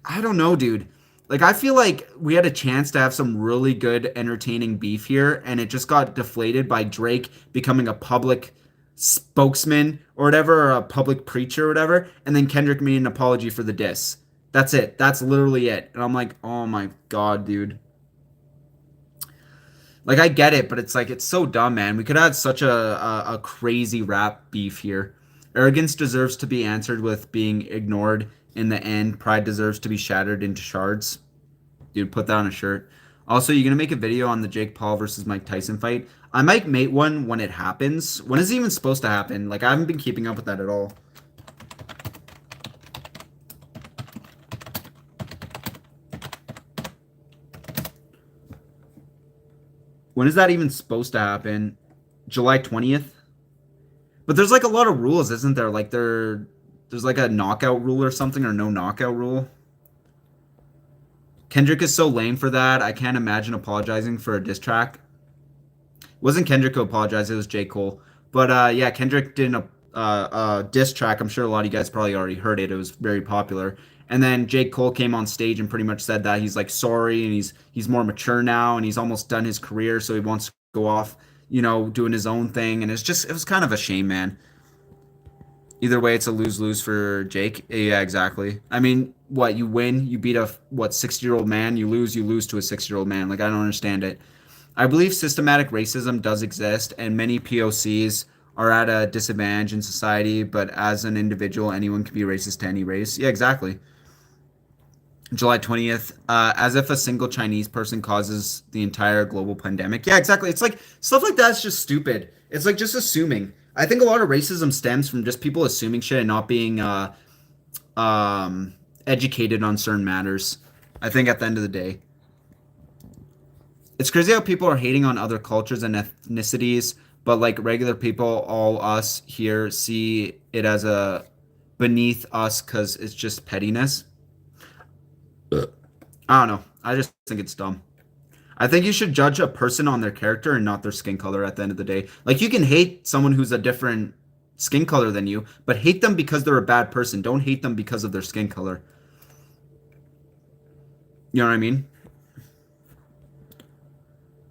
Speaker 1: I don't know, dude. Like I feel like we had a chance to have some really good entertaining beef here and it just got deflated by Drake becoming a public spokesman or whatever, or a public preacher or whatever, and then Kendrick made an apology for the diss. That's it. That's literally it. And I'm like, "Oh my god, dude." Like I get it, but it's like it's so dumb, man. We could have had such a crazy rap beef here. Arrogance deserves to be answered with being ignored in the end. Pride deserves to be shattered into shards. Dude, put that on a shirt. Also, you're gonna make a video on the Jake Paul versus Mike Tyson fight. I might make one when it happens. When is it even supposed to happen? Like I haven't been keeping up with that at all. When is that even supposed to happen? July 20th? But there's like a lot of rules, isn't there? Like there's like a knockout rule or something or no knockout rule. Kendrick is so lame for that. I can't imagine apologizing for a diss track. It wasn't Kendrick who apologized, it was J. Cole. But yeah, Kendrick did a diss track. I'm sure a lot of you guys probably already heard it. It was very popular. And then J. Cole came on stage and pretty much said that he's like sorry and he's more mature now and he's almost done his career, so he wants to go off, doing his own thing. And it was kind of a shame, man. Either way, it's a lose lose for Jake. Yeah, exactly. I mean, what you win, you beat a what 60-year-old man. You lose to a 6-year-old man. Like I don't understand it. I believe systematic racism does exist, and many POCs are at a disadvantage in society. But as an individual, anyone can be racist to any race. Yeah, exactly. July 20th, as if a single Chinese person causes the entire global pandemic. Yeah, exactly. It's like stuff like that's just stupid. It's like just assuming. I think a lot of racism stems from just people assuming shit and not being educated on certain matters. I think at the end of the day, it's crazy how people are hating on other cultures and ethnicities, but like regular people, all us here, see it as a beneath us because it's just pettiness. I don't know. I just think it's dumb. I think you should judge a person on their character and not their skin color at the end of the day. Like you can hate someone who's a different skin color than you, but hate them because they're a bad person. Don't hate them because of their skin color. You know what I mean?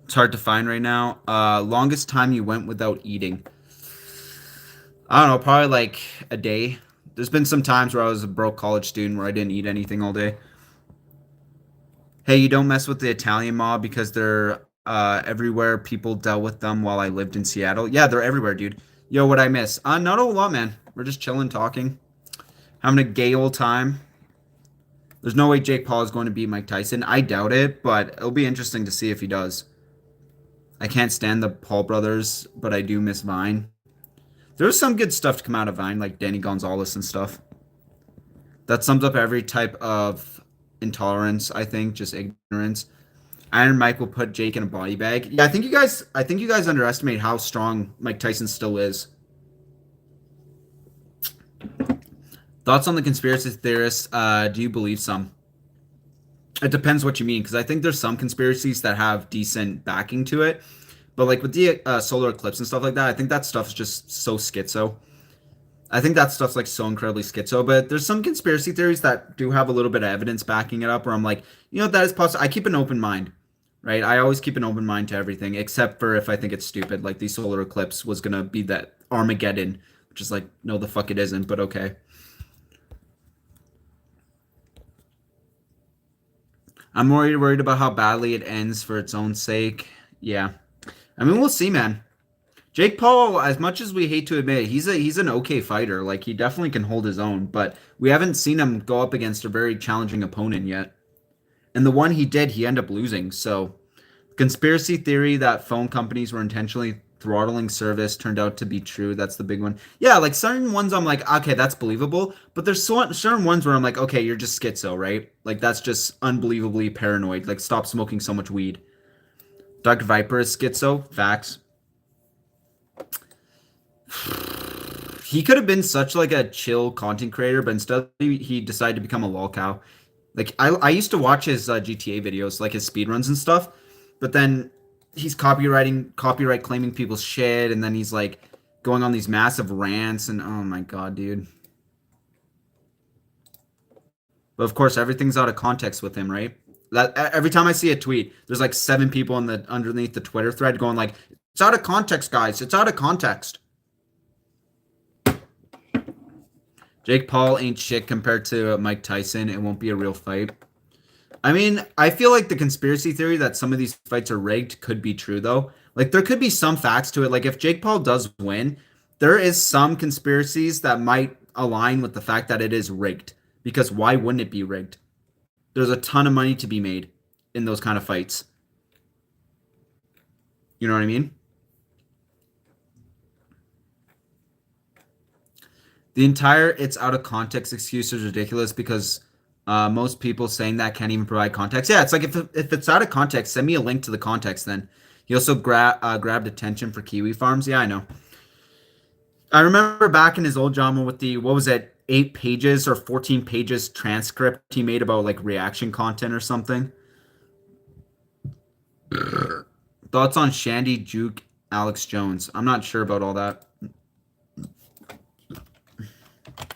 Speaker 1: It's hard to find right now. Longest time you went without eating. I don't know, probably like a day. There's been some times where I was a broke college student where I didn't eat anything all day. Hey, you don't mess with the Italian mob because they're everywhere. People dealt with them while I lived in Seattle. Yeah, they're everywhere, dude. Yo, what I miss? Not a whole lot, man. We're just chilling, talking, having a gay old time. There's no way Jake Paul is going to beat Mike Tyson. I doubt it, but it'll be interesting to see if he does. I can't stand the Paul brothers, but I do miss Vine. There's some good stuff to come out of Vine, like Danny Gonzalez and stuff. That sums up every type of intolerance, I think, just ignorance. Iron Mike will put Jake in a body bag. Yeah, I think you guys underestimate how strong Mike Tyson still is. Thoughts on the conspiracy theorists? Do you believe some? It depends what you mean, because I think there's some conspiracies that have decent backing to it, but like with the solar eclipse and stuff like that, I think that stuff's just so schizo. I think that stuff's like so incredibly schizo, but there's some conspiracy theories that do have a little bit of evidence backing it up where I'm like, that is possible. I keep an open mind, right? I always keep an open mind to everything, except for if I think it's stupid, like the solar eclipse was gonna be that Armageddon, which is like, no, the fuck it isn't, but okay. I'm worried about how badly it ends for its own sake. Yeah. I mean, we'll see, man. Jake Paul, as much as we hate to admit it, he's an okay fighter. Like he definitely can hold his own, but we haven't seen him go up against a very challenging opponent yet. And the one he did, he ended up losing. So, conspiracy theory that phone companies were intentionally Throttling service turned out to be true. That's the big one. Yeah, like certain ones I'm like, okay, that's believable. But there's certain ones where I'm like, okay, you're just schizo, right? Like that's just unbelievably paranoid. Like stop smoking so much weed. Dr. Viper is schizo. Facts. He could have been such like a chill content creator, but instead he decided to become a lol cow. Like I used to watch his GTA videos, like his speedruns and stuff, but then he's copyright claiming people's shit, and then he's like going on these massive rants, and oh my god, dude. But of course, everything's out of context with him, right? That every time I see a tweet, there's like 7 people in the underneath the Twitter thread going like, "It's out of context, guys. It's out of context." Jake Paul ain't shit compared to Mike Tyson. It won't be a real fight. I mean, I feel like the conspiracy theory that some of these fights are rigged could be true, though. Like, there could be some facts to it. Like, if Jake Paul does win, there is some conspiracies that might align with the fact that it is rigged. Because why wouldn't it be rigged? There's a ton of money to be made in those kind of fights. You know what I mean? The entire it's out of context excuse is ridiculous because most people saying that can't even provide context. Yeah, it's like if it's out of context, send me a link to the context then. He also grabbed attention for Kiwi Farms. Yeah, I know. I remember back in his old drama with the, what was it, 8 pages or 14 pages transcript he made about like reaction content or something. Thoughts on Shandy, Juke, Alex Jones? I'm not sure about all that.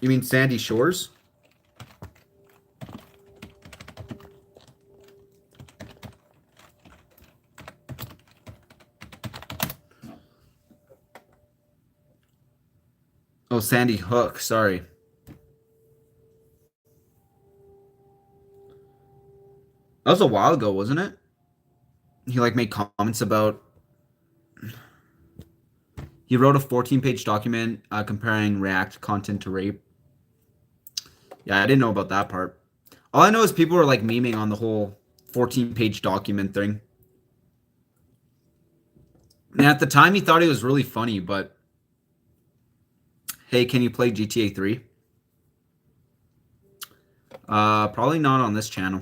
Speaker 1: You mean Sandy Shores? Oh, Sandy Hook. Sorry. That was a while ago, wasn't it? He like made comments about. He wrote a 14-page document comparing React content to rape. Yeah, I didn't know about that part. All I know is people were like memeing on the whole 14-page document thing. And at the time, he thought it was really funny, but hey, can you play GTA 3? Probably not on this channel.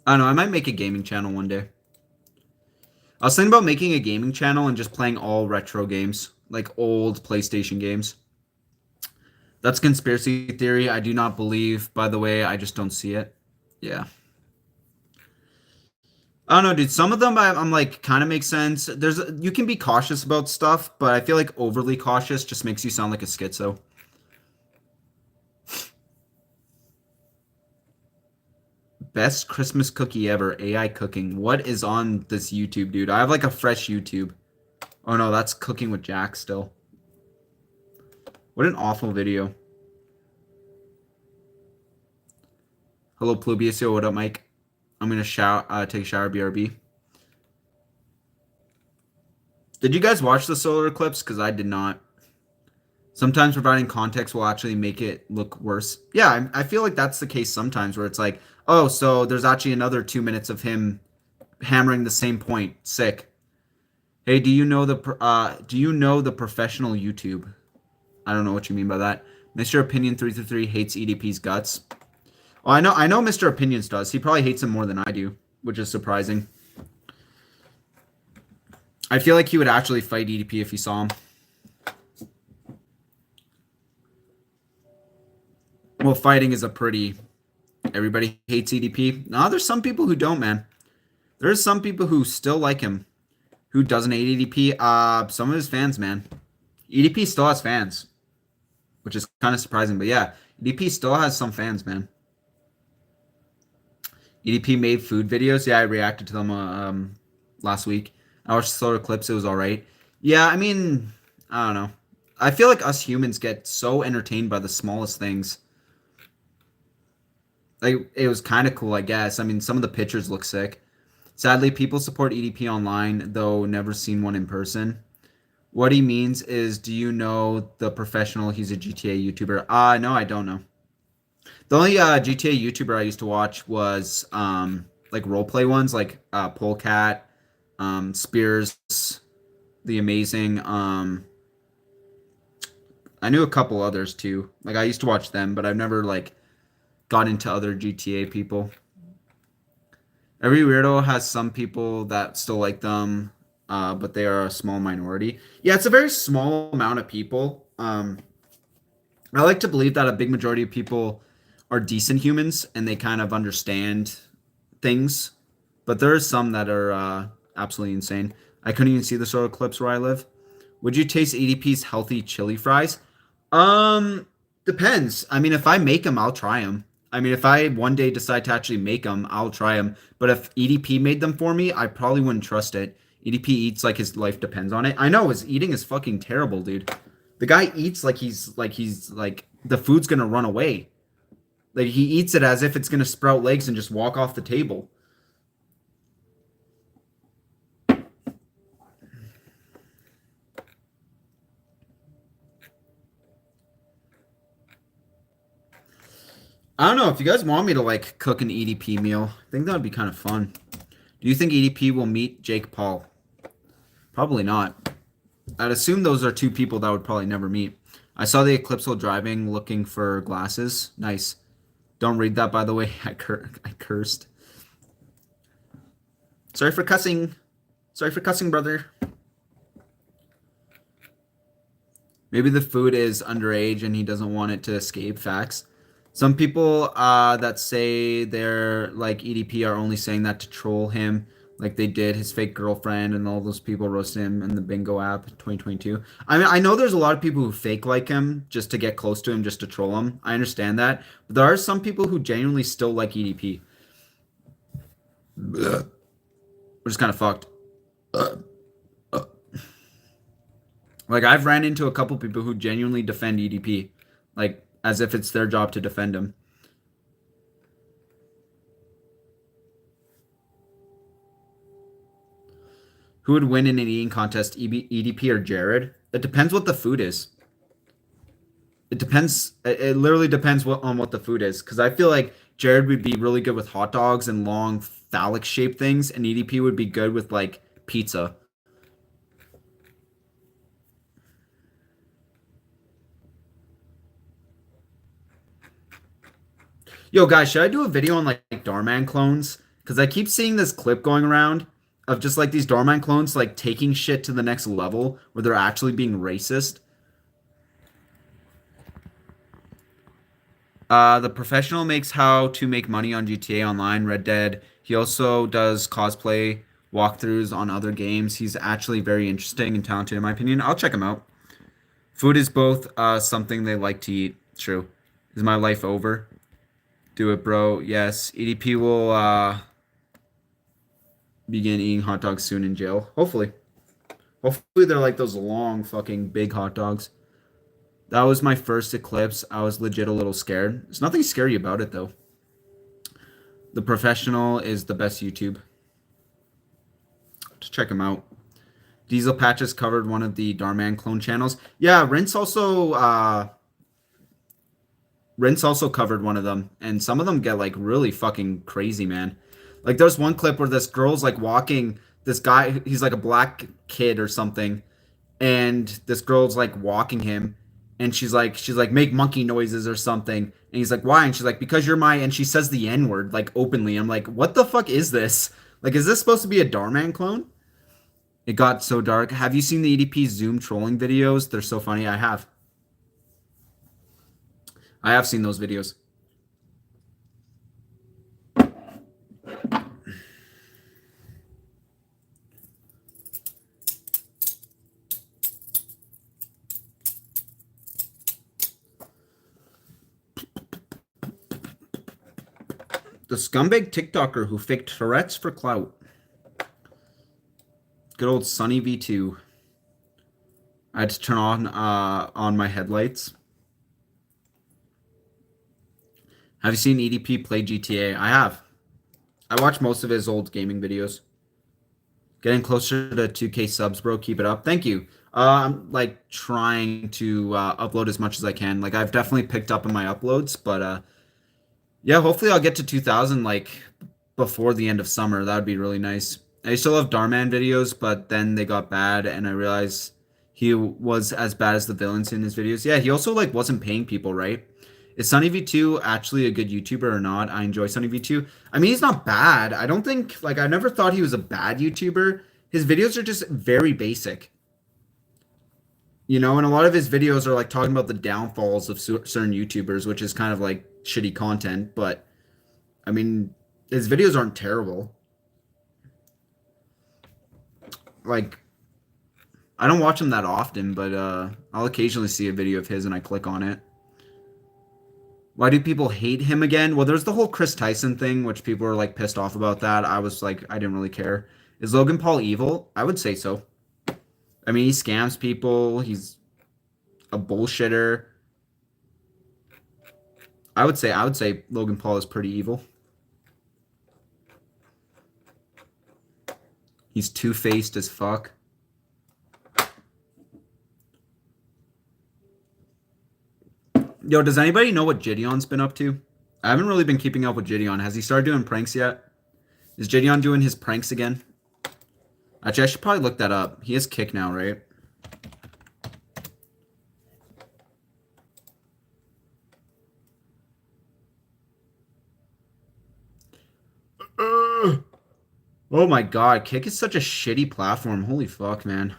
Speaker 1: I don't know. I might make a gaming channel one day. I was thinking about making a gaming channel and just playing all retro games, like old PlayStation games. That's conspiracy theory. I do not believe, by the way. I just don't see it. Yeah. I don't know, dude. Some of them I'm like kind of makes sense. You can be cautious about stuff, but I feel like overly cautious just makes you sound like a schizo. Best Christmas cookie ever, AI cooking. What is on this YouTube, dude? I have like a fresh YouTube. Oh no, that's Cooking with Jack still. What an awful video. Hello, Plubioso. What up, Mike? I'm gonna take a shower, BRB. Did you guys watch the solar eclipse? Because I did not. Sometimes providing context will actually make it look worse. Yeah, I feel like that's the case sometimes where it's like, oh, so there's actually another 2 minutes of him hammering the same point. Sick. Hey, do you know the professional YouTube? I don't know what you mean by that. Mr. Opinion 333 hates EDP's guts. Oh, I know Mr. Opinions does. He probably hates him more than I do, which is surprising. I feel like he would actually fight EDP if he saw him. Well, fighting is a pretty... Everybody hates EDP. No, there's some people who don't, man. There's some people who still like him. Who doesn't hate EDP? Some of his fans, man. EDP still has fans. Which is kind of surprising, but yeah. EDP still has some fans, man. EDP made food videos. Yeah, I reacted to them last week. I watched solar eclipse. It was all right. Yeah, I mean, I don't know. I feel like us humans get so entertained by the smallest things. Like, it was kind of cool, I guess. I mean, some of the pictures look sick. Sadly, people support EDP online, though never seen one in person. What he means is, do you know the professional? He's a GTA YouTuber. No, I don't know. The only GTA YouTuber I used to watch was like roleplay ones, like Polecat, Spears. The Amazing. I knew a couple others too. Like I used to watch them, but I've never like got into other GTA people. Every weirdo has some people that still like them, but they are a small minority. Yeah, it's a very small amount of people. I like to believe that a big majority of people are decent humans and they kind of understand things, but there are some that are absolutely insane. I couldn't even see the solar eclipse where I live. Would you taste EDP's healthy chili fries? Um, Depends. I mean, if I make them, I'll try them. I mean, if I one day decide to actually make them, I'll try them. But if EDP made them for me, I probably wouldn't trust it. EDP eats like his life depends on it. I know his eating is fucking terrible, dude. The guy eats like the food's gonna run away. Like he eats it as if it's gonna sprout legs and just walk off the table. I don't know if you guys want me to like cook an EDP meal. I think that would be kind of fun. Do you think EDP will meet Jake Paul? Probably not. I'd assume those are two people that would probably never meet. I saw the Eclipse while driving, looking for glasses. Nice. Don't read that, by the way. I cursed. Sorry for cussing. Sorry for cussing, brother. Maybe the food is underage and he doesn't want it to escape. Facts. Some people that say they're like EDP are only saying that to troll him, like they did his fake girlfriend and all those people roasted him in the Bingo app 2022. I mean, I know there's a lot of people who fake like him just to get close to him, just to troll him. I understand that, but there are some people who genuinely still like EDP, which is kind of fucked. Like I've ran into a couple people who genuinely defend EDP, like as if it's their job to defend him. Who would win in an eating contest, EDP or Jared? It depends what the food is. It depends. It literally depends on what the food is. Because I feel like Jared would be really good with hot dogs and long phallic shaped things, and EDP would be good with like pizza. Yo, guys, should I do a video on like Darman clones? Because I keep seeing this clip going around of just like these Darman clones like taking shit to the next level where they're actually being racist. The professional makes how to make money on GTA Online, Red Dead. He also does cosplay walkthroughs on other games. He's actually very interesting and talented, in my opinion. I'll check him out. Food is both something they like to eat. True. Is my life over? Do it, bro. Yes. EDP will begin eating hot dogs soon in jail. Hopefully. Hopefully they're like those long fucking big hot dogs. That was my first Eclipse. I was legit a little scared. There's nothing scary about it though. The Professional is the best YouTube. Just check him out. Diesel Patches covered one of the Darman clone channels. Yeah, Rinse also covered one of them, and some of them get like really fucking crazy, man. Like there's one clip where this girl's like walking this guy, he's like a black kid or something, and this girl's like walking him, and she's like make monkey noises or something, and he's like why, and she's like because you're my, and she says the N word like openly. I'm like what the fuck is this? Like is this supposed to be a Darman clone? It got so dark. Have you seen the EDP Zoom trolling videos? They're so funny. I have. I have seen those videos. The scumbag TikToker who faked Tourette's for clout. Good old Sunny V2. I had to turn on my headlights. Have you seen EDP play GTA? I have. I watch most of his old gaming videos. Getting closer to 2K subs, bro. Keep it up. Thank you. I'm like trying to upload as much as I can. Like I've definitely picked up on my uploads, but yeah, hopefully I'll get to 2,000 like before the end of summer. That would be really nice. I used to love Darman videos, but then they got bad, and I realized he was as bad as the villains in his videos. Yeah, he also like wasn't paying people, right? Is Sunny V2 actually a good YouTuber or not? I enjoy Sunny V2. I mean, he's not bad. I don't think like I never thought he was a bad YouTuber. His videos are just very basic. And a lot of his videos are like talking about the downfalls of certain YouTubers, which is kind of like shitty content, but I mean, his videos aren't terrible. Like I don't watch him that often, but I'll occasionally see a video of his and I click on it. Why do people hate him again? Well, there's the whole Chris Tyson thing, which people are like pissed off about that. I was like, I didn't really care. Is Logan Paul evil? I would say so. I mean, he scams people. He's a bullshitter. I would say Logan Paul is pretty evil. He's two-faced as fuck. Yo, does anybody know what Gideon's been up to? I haven't really been keeping up with Gideon. Has he started doing pranks yet? Is Gideon doing his pranks again? Actually, I should probably look that up. He has Kick now, right? Oh my god, Kick is such a shitty platform. Holy fuck, man.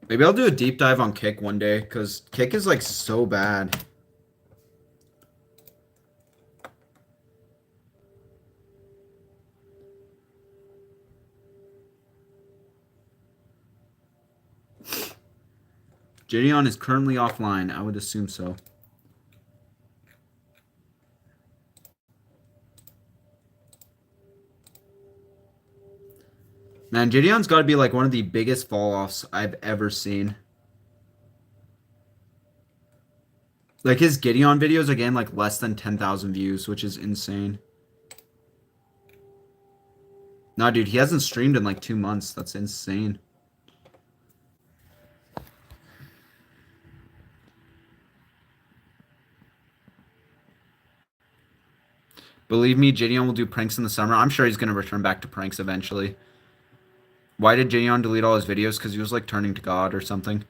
Speaker 1: Maybe I'll do a deep dive on Kick one day, because Kick is like so bad. Gideon is currently offline. I would assume so. Man, Gideon's got to be like one of the biggest fall-offs I've ever seen. Like his Gideon videos are getting like less than 10,000 views, which is insane. Nah, dude, he hasn't streamed in like 2 months. That's insane. Believe me, Gideon will do pranks in the summer. I'm sure he's going to return back to pranks eventually. Why did Gideon delete all his videos? Because he was like turning to God or something.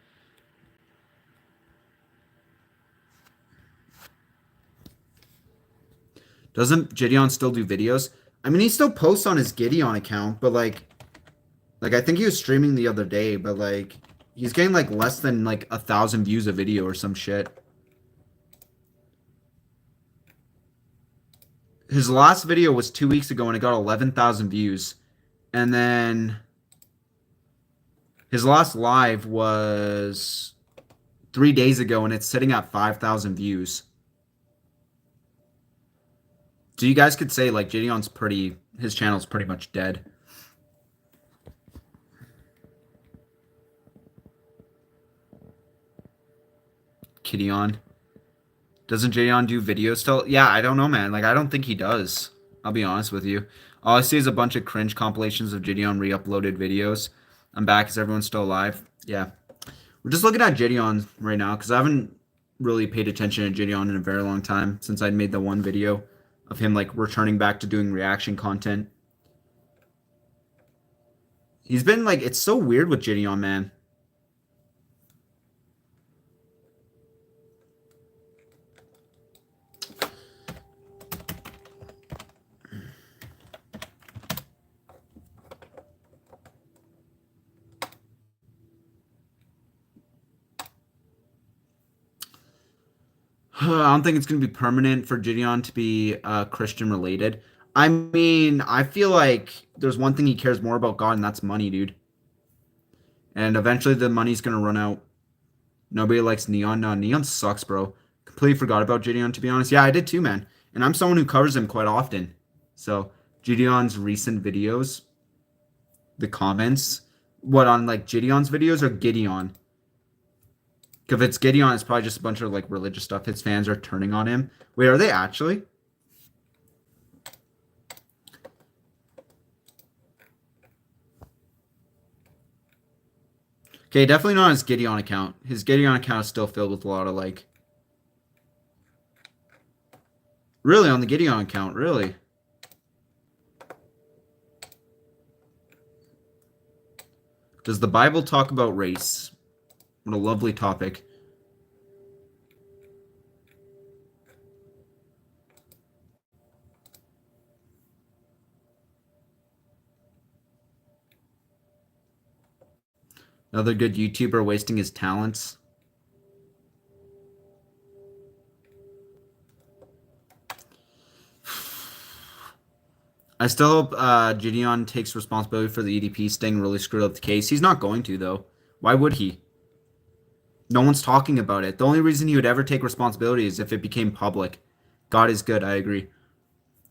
Speaker 1: Doesn't Gideon still do videos? I mean, he still posts on his Gideon account, but like I think he was streaming the other day, but like he's getting like less than like 1,000 views a video or some shit. His last video was 2 weeks ago and it got 11,000 views. And then his last live was 3 days ago and it's sitting at 5,000 views. So you guys could say like his channel's pretty much dead. Gideon. Doesn't Gideon do videos still? Yeah, I don't know, man. Like, I don't think he does. I'll be honest with you. All I see is a bunch of cringe compilations of Gideon re-uploaded videos. I'm back. Is everyone still alive? Yeah. We're just looking at Gideon right now because I haven't really paid attention to Gideon in a very long time since I made the one video of him like returning back to doing reaction content. He's been like, it's so weird with Gideon, man. I don't think it's going to be permanent for Gideon to be Christian related. I mean, I feel like there's one thing he cares more about God, and that's money, dude. And eventually the money's going to run out. Nobody likes Neon. No, Neon sucks, bro. Completely forgot about Gideon, to be honest. Yeah, I did too, man. And I'm someone who covers him quite often. So, Gideon's recent videos, the comments, what on like Gideon's videos or Gideon? If it's Gideon, it's probably just a bunch of like religious stuff. His fans are turning on him. Wait, are they actually? Okay, definitely not his Gideon account. His Gideon account is still filled with a lot of like Really, on the Gideon account, really? Does the Bible talk about race? What a lovely topic. Another good YouTuber wasting his talents. I still hope Gideon takes responsibility for the EDP sting, really screwed up the case. He's not going to, though. Why would he? No one's talking about it. The only reason he would ever take responsibility is if it became public. God is good, I agree.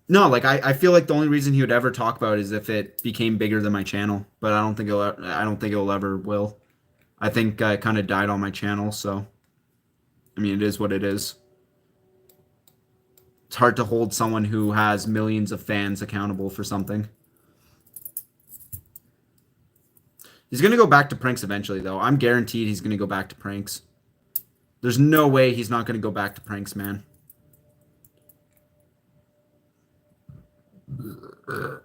Speaker 1: No, like I feel like the only reason he would ever talk about it is if it became bigger than my channel. But I don't think it'll ever will. I think I kind of died on my channel, so I mean it is what it is. It's hard to hold someone who has millions of fans accountable for something. He's going to go back to pranks eventually, though. I'm guaranteed he's going to go back to pranks. There's no way he's not going to go back to pranks, man. Like,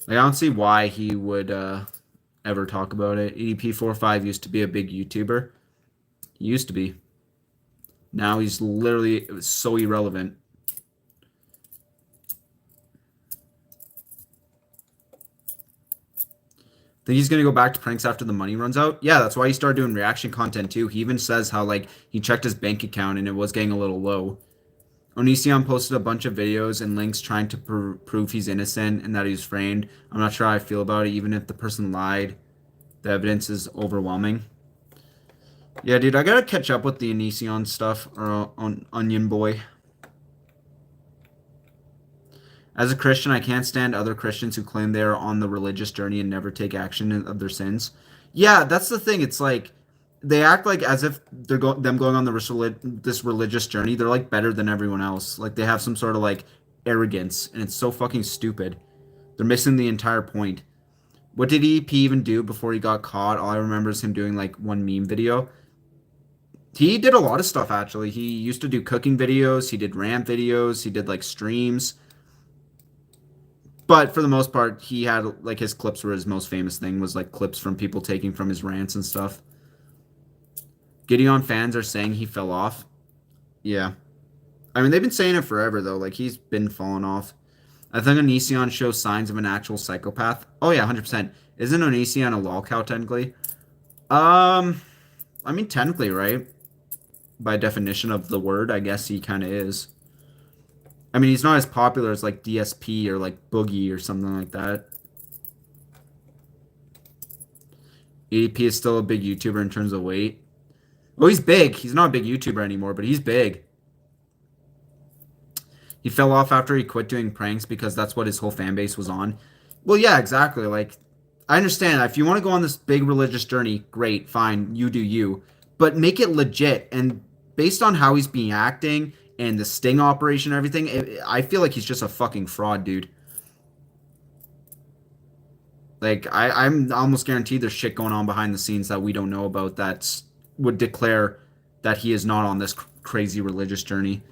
Speaker 1: I don't see why he would ever talk about it. EDP45 used to be a big YouTuber. He used to be. Now he's literally so irrelevant. Think he's gonna go back to pranks after the money runs out? Yeah, that's why he started doing reaction content too. He even says how like he checked his bank account and it was getting a little low. Onision posted a bunch of videos and links trying to prove he's innocent and that he's framed. I'm not sure how I feel about it, even if the person lied. The evidence is overwhelming. Yeah, dude, I gotta catch up with the Onision stuff on Onion Boy. As a Christian, I can't stand other Christians who claim they are on the religious journey and never take action of their sins. Yeah, that's the thing. It's like they act like as if they're them going on this religious journey. They're like better than everyone else. Like they have some sort of like arrogance, and it's so fucking stupid. They're missing the entire point. What did EP even do before he got caught? All I remember is him doing like one meme video. He did a lot of stuff actually. He used to do cooking videos. He did rant videos. He did like streams. But for the most part, he had like his clips were his most famous thing was like clips from people taking from his rants and stuff. Gideon fans are saying he fell off. Yeah. I mean, they've been saying it forever though. Like he's been falling off. I think Onision shows signs of an actual psychopath. Oh yeah, 100%. Isn't Onision a lolcow technically? I mean technically, right? By definition of the word, I guess he kind of is. I mean, he's not as popular as like DSP or like Boogie or something like that. EDP is still a big YouTuber in terms of weight. Oh, he's big. He's not a big YouTuber anymore, but he's big. He fell off after he quit doing pranks because that's what his whole fan base was on. Well, yeah, exactly. Like, I understand. If you want to go on this big religious journey, great, fine, you do you. But make it legit. And based on how he's being acting and the sting operation and everything, I feel like he's just a fucking fraud, dude. Like, I'm almost guaranteed there's shit going on behind the scenes that we don't know about that would declare that he is not on this crazy religious journey.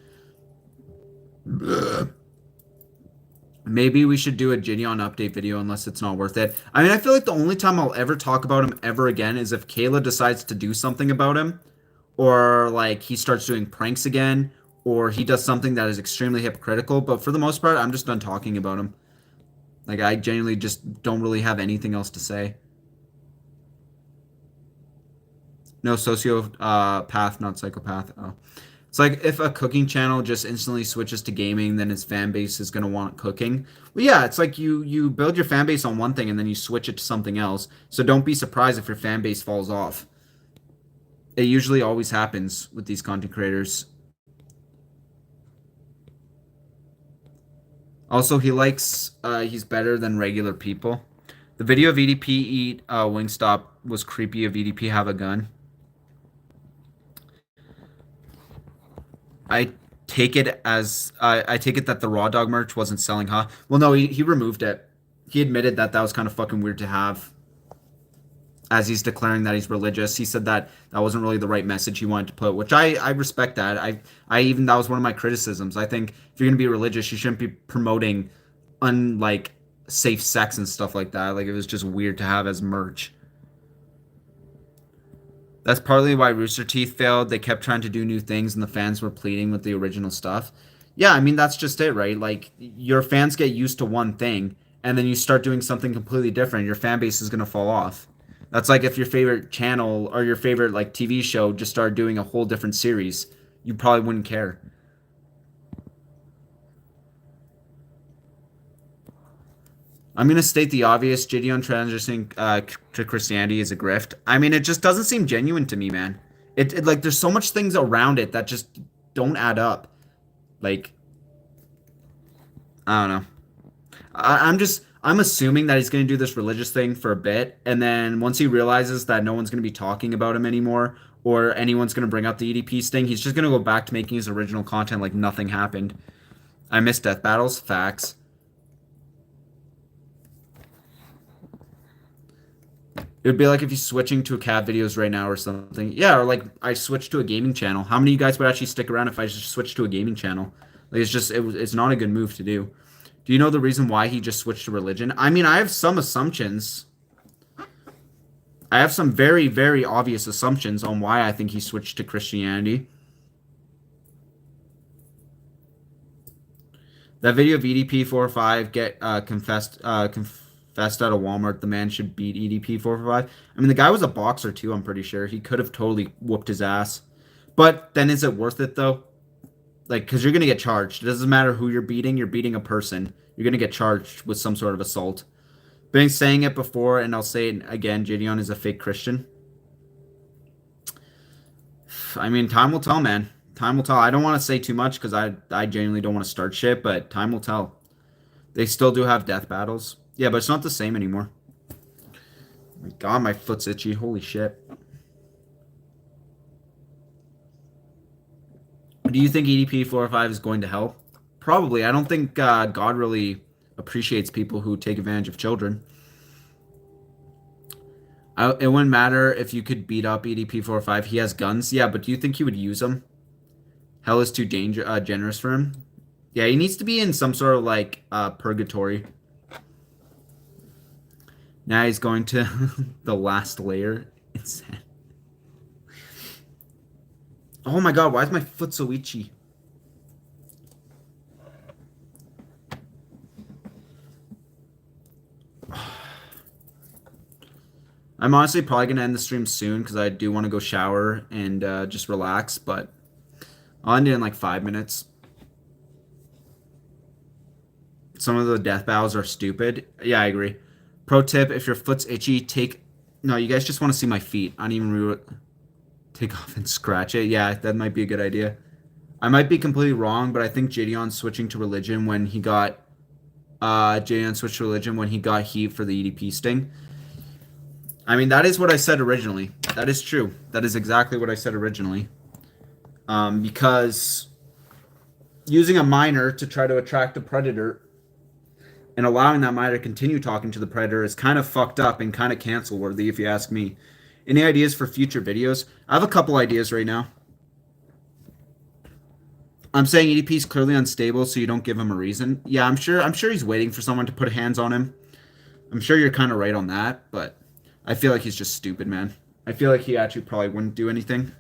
Speaker 1: Maybe we should do a Gideon update video unless it's not worth it. I mean, I feel like the only time I'll ever talk about him ever again is if Kayla decides to do something about him, or like he starts doing pranks again, or he does something that is extremely hypocritical. But for the most part, I'm just done talking about him. Like, I genuinely just don't really have anything else to say. No, sociopath, not psychopath. Oh. It's like if a cooking channel just instantly switches to gaming, then its fan base is going to want cooking. Well, yeah, it's like you build your fan base on one thing and then you switch it to something else. So don't be surprised if your fan base falls off. It usually always happens with these content creators. Also, he's better than regular people. The video of EDP eat Wingstop was creepy of EDP have a gun. I take it as I take it that the Raw Dog merch wasn't selling, huh? Well, no, he removed it. He admitted that that was kind of fucking weird to have. as he's declaring that he's religious. He said that that wasn't really the right message he wanted to put, which I respect that. I even that was one of my criticisms. I think if you're gonna be religious, you shouldn't be promoting unlike safe sex and stuff like that. Like it was just weird to have as merch. That's partly why Rooster Teeth failed. They kept trying to do new things, and the fans were pleading with the original stuff. Yeah, I mean that's just it, right? Like your fans get used to one thing, and then you start doing something completely different. Your fan base is gonna fall off. That's like if your favorite channel or your favorite like TV show just started doing a whole different series, you probably wouldn't care. I'm gonna state the obvious. Gideon transitioning to Christianity is a grift. I mean, it just doesn't seem genuine to me, man. It like there's so much things around it that just don't add up. Like I don't know. I'm assuming that he's gonna do this religious thing for a bit, and then once he realizes that no one's gonna be talking about him anymore, or anyone's gonna bring up the EDP sting, he's just gonna go back to making his original content like nothing happened. I miss death battles. Facts. It would be like if you switching to a cat videos right now or something. Yeah, or like I switched to a gaming channel. How many of you guys would actually stick around if I just switched to a gaming channel? Like it's not a good move to do. Do you know the reason why he just switched to religion? I mean, I have some assumptions. I have some very, very obvious assumptions on why I think he switched to Christianity. That video of EDP 445 get confessed out of Walmart. The man should beat EDP 445. I mean, the guy was a boxer too. I'm pretty sure he could have totally whooped his ass. But then, is it worth it though? Like, because you're gonna get charged. It doesn't matter who you're beating. You're beating a person. You're gonna get charged with some sort of assault. Been saying it before, and I'll say it again. Gideon is a fake Christian. I mean, time will tell, man. Time will tell. I don't want to say too much because I genuinely don't want to start shit, but time will tell. They still do have death battles. Yeah, but it's not the same anymore. Oh my God, my foot's itchy. Holy shit. Do you think EDP 405 is going to hell? Probably. I don't think God really appreciates people who take advantage of children. It wouldn't matter if you could beat up EDP 405. He has guns. Yeah, but do you think he would use them? Hell is too generous for him. Yeah, he needs to be in some sort of like purgatory. Now he's going to the last layer. Insane. Oh my God, why is my foot so itchy? I'm honestly probably going to end the stream soon because I do want to go shower and just relax, but I'll end it in like 5 minutes. Some of the death bows are stupid. Yeah, I agree. Pro tip, if your foot's itchy, take... No, you guys just want to see my feet. I don't even... Take off and scratch it. Yeah, that might be a good idea. I might be completely wrong, but I think Gideon switching to religion when he got... Gideon switched to religion when he got heat for the EDP sting. I mean, that is what I said originally. That is true. That is exactly what I said originally. Because using a minor to try to attract a predator and allowing that minor to continue talking to the predator is kind of fucked up and kind of cancel worthy, if you ask me. Any ideas for future videos? I have a couple ideas right now. I'm saying EDP is clearly unstable, so you don't give him a reason. Yeah, I'm sure he's waiting for someone to put hands on him. I'm sure you're kind of right on that, but I feel like he's just stupid, man. I feel like he actually probably wouldn't do anything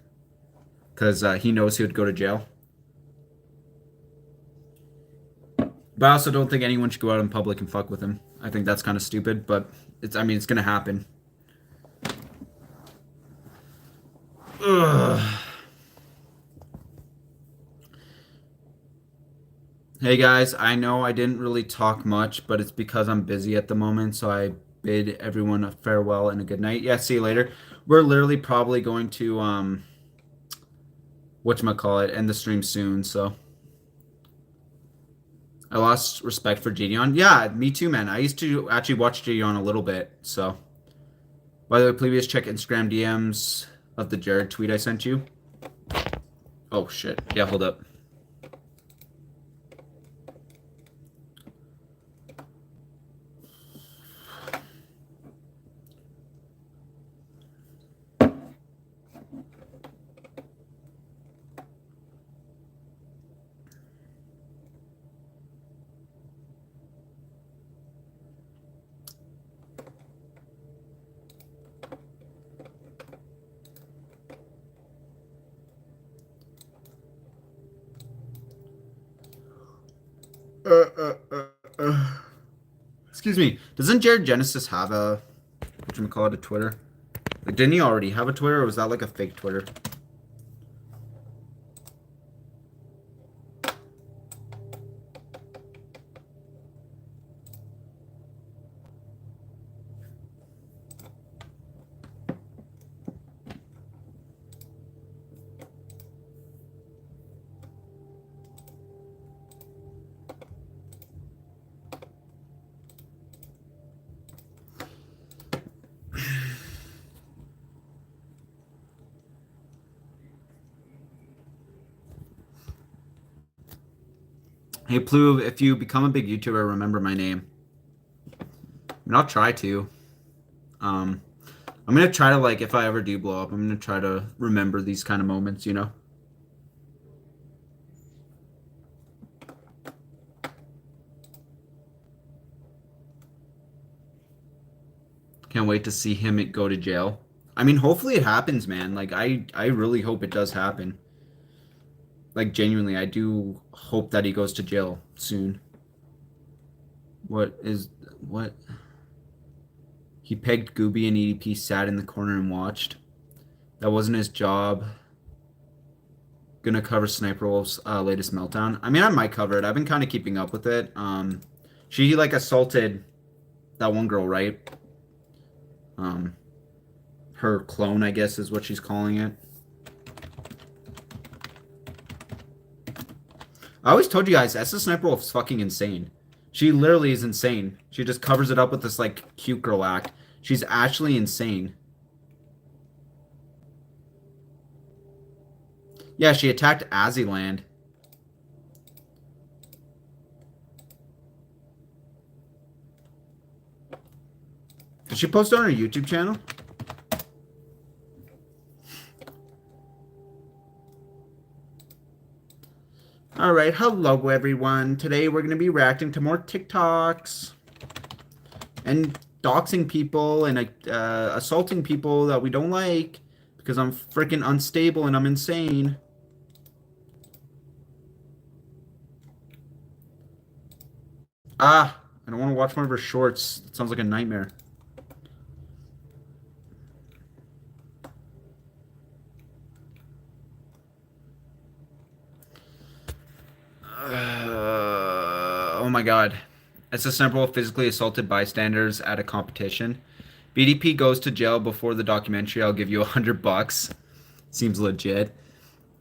Speaker 1: because he knows he would go to jail. But I also don't think anyone should go out in public and fuck with him. I think that's kind of stupid, but I mean, it's gonna happen. Ugh. Hey guys, I know I didn't really talk much, but it's because I'm busy at the moment, so I bid everyone a farewell and a good night. Yeah, see you later. We're literally probably going to whatchamacallit, end the stream soon, so I lost respect for Gideon. Yeah, me too, man. I used to actually watch Gideon a little bit, so. By the way, please check Instagram DMs of the Jared tweet I sent you. Oh, shit. Yeah, hold up. Excuse me. Doesn't Jared Genesis have a whatchamacallit, a Twitter? Like, didn't he already have a Twitter, or was that like a fake Twitter? Hey, Plu, if you become a big YouTuber, remember my name. I mean, I'll try to. Um, I'm gonna try to, like, if I ever do blow up, I'm gonna try to remember these kind of moments, you know? Can't wait to see him go to jail. I mean, hopefully it happens, man. Like, I really hope it does happen. Like, genuinely, I do hope that he goes to jail soon. What? He pegged Gooby and EDP sat in the corner and watched. That wasn't his job. Gonna cover Sniper Wolf's latest meltdown. I mean, I might cover it. I've been kind of keeping up with it. She like assaulted that one girl, right? Her clone, I guess, is what she's calling it. I always told you guys, SS Sniper Wolf is fucking insane. She literally is insane. She just covers it up with this like cute girl act. She's actually insane. Yeah, she attacked Aziland. Did she post it on her YouTube channel? Alright, hello everyone. Today we're going to be reacting to more TikToks. And doxing people and assaulting people that we don't like. Because I'm freaking unstable and I'm insane. Ah, I don't want to watch one of her shorts. It sounds like a nightmare. Oh my god. SS Sniper Wolf physically assaulted bystanders at a competition. BDP goes to jail before the documentary. I'll give you $100. Seems legit.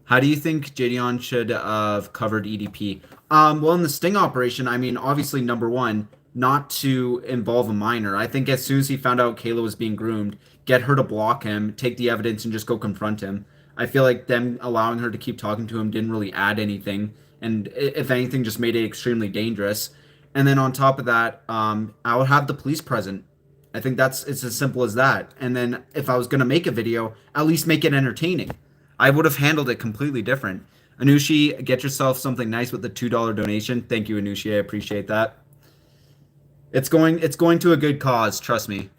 Speaker 1: How do you think Jadeon should have covered EDP? Well, in the sting operation, I mean, obviously, number one, not to involve a minor. I think as soon as he found out Kayla was being groomed, get her to block him, take the evidence, and just go confront him. I feel like them allowing her to keep talking to him didn't really add anything, and if anything, just made it extremely dangerous. And then on top of that, I would have the police present. I think it's as simple as that. And then if I was gonna make a video, at least make it entertaining. I would have handled it completely different. Anushi, get yourself something nice with the $2 donation. Thank you, Anushi. I appreciate that. It's going to a good cause, trust me.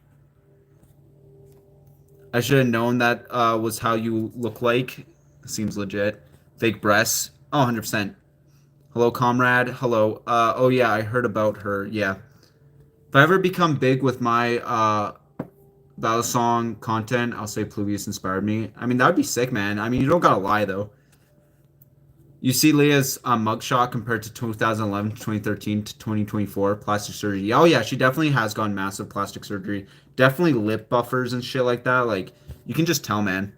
Speaker 1: I should have known that was how you look like. Seems legit. Fake breasts. Oh, 100%. Hello, comrade. Hello. Oh yeah, I heard about her. Yeah. If I ever become big with my Battle Song content, I'll say Pluvius inspired me. I mean, that would be sick, man. I mean, you don't gotta lie, though. You see Leah's mugshot compared to 2011 to 2013 to 2024 plastic surgery. Oh, yeah, she definitely has gone massive plastic surgery. Definitely lip buffers and shit like that. Like, you can just tell, man.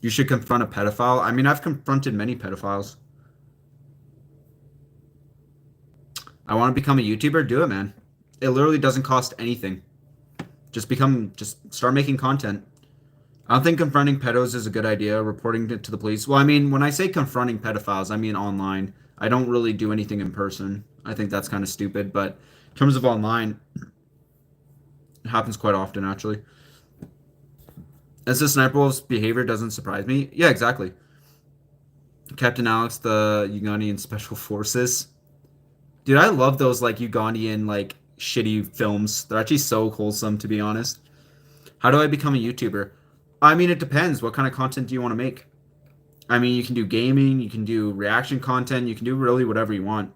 Speaker 1: You should confront a pedophile. I mean, I've confronted many pedophiles. I want to become a YouTuber? Do it, man. It literally doesn't cost anything. Just start making content. I don't think confronting pedos is a good idea. Reporting it to the police. Well, I mean, when I say confronting pedophiles, I mean online. I don't really do anything in person. I think that's kind of stupid. But in terms of online, it happens quite often, actually. As the Sniper Wolf's behavior doesn't surprise me. Yeah, exactly. Captain Alex, the Ugandan Special Forces. Dude, I love those, like, Ugandan, like, shitty films. They're actually so wholesome, to be honest. How do I become a YouTuber? I mean, it depends. What kind of content do you want to make? I mean, you can do gaming, you can do reaction content, you can do really whatever you want.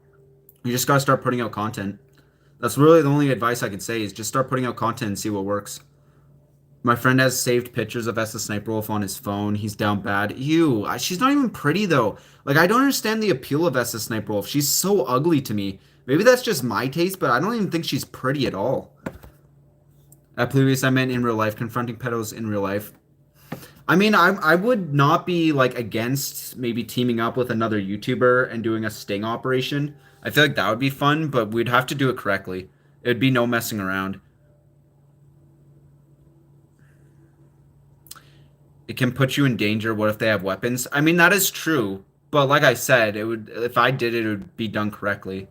Speaker 1: You just gotta start putting out content. That's really the only advice I can say is just start putting out content and see what works. My friend has saved pictures of Estes Sniper Wolf on his phone. He's down bad. Ew, she's not even pretty though. Like I don't understand the appeal of Estes Sniper Wolf. She's so ugly to me. Maybe that's just my taste, but I don't even think she's pretty at all. At Pluvius, I meant in real life, confronting pedos in real life. I mean, I would not be like against maybe teaming up with another YouTuber and doing a sting operation. I feel like that would be fun, but we'd have to do it correctly. It'd be no messing around. It can put you in danger. What if they have weapons? I mean, that is true, but like I said, it would if I did it, it would be done correctly.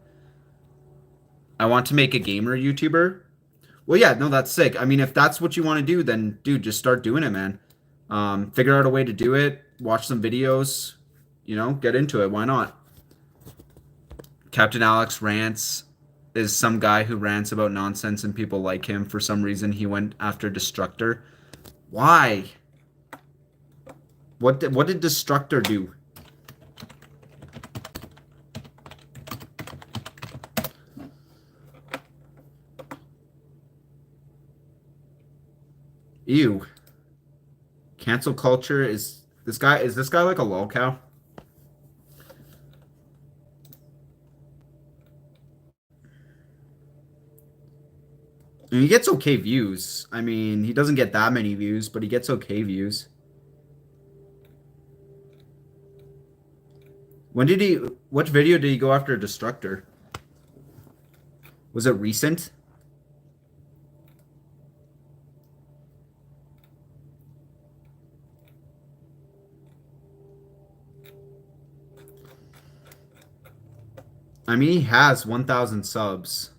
Speaker 1: I want to make a gamer YouTuber. Well, yeah, no, that's sick. I mean, if that's what you want to do, then dude, just start doing it, man. Figure out a way to do it. Watch some videos. You know, get into it. Why not? Captain Alex rants is some guy who rants about nonsense and people like him. For some reason, he went after Destructor. Why? What did Destructor do? Ew. Cancel culture is this guy like a lol cow? And he gets okay views. I mean, he doesn't get that many views, but he gets okay views. What video did he go after Destructor? Was it recent? I mean, he has 1,000 subs.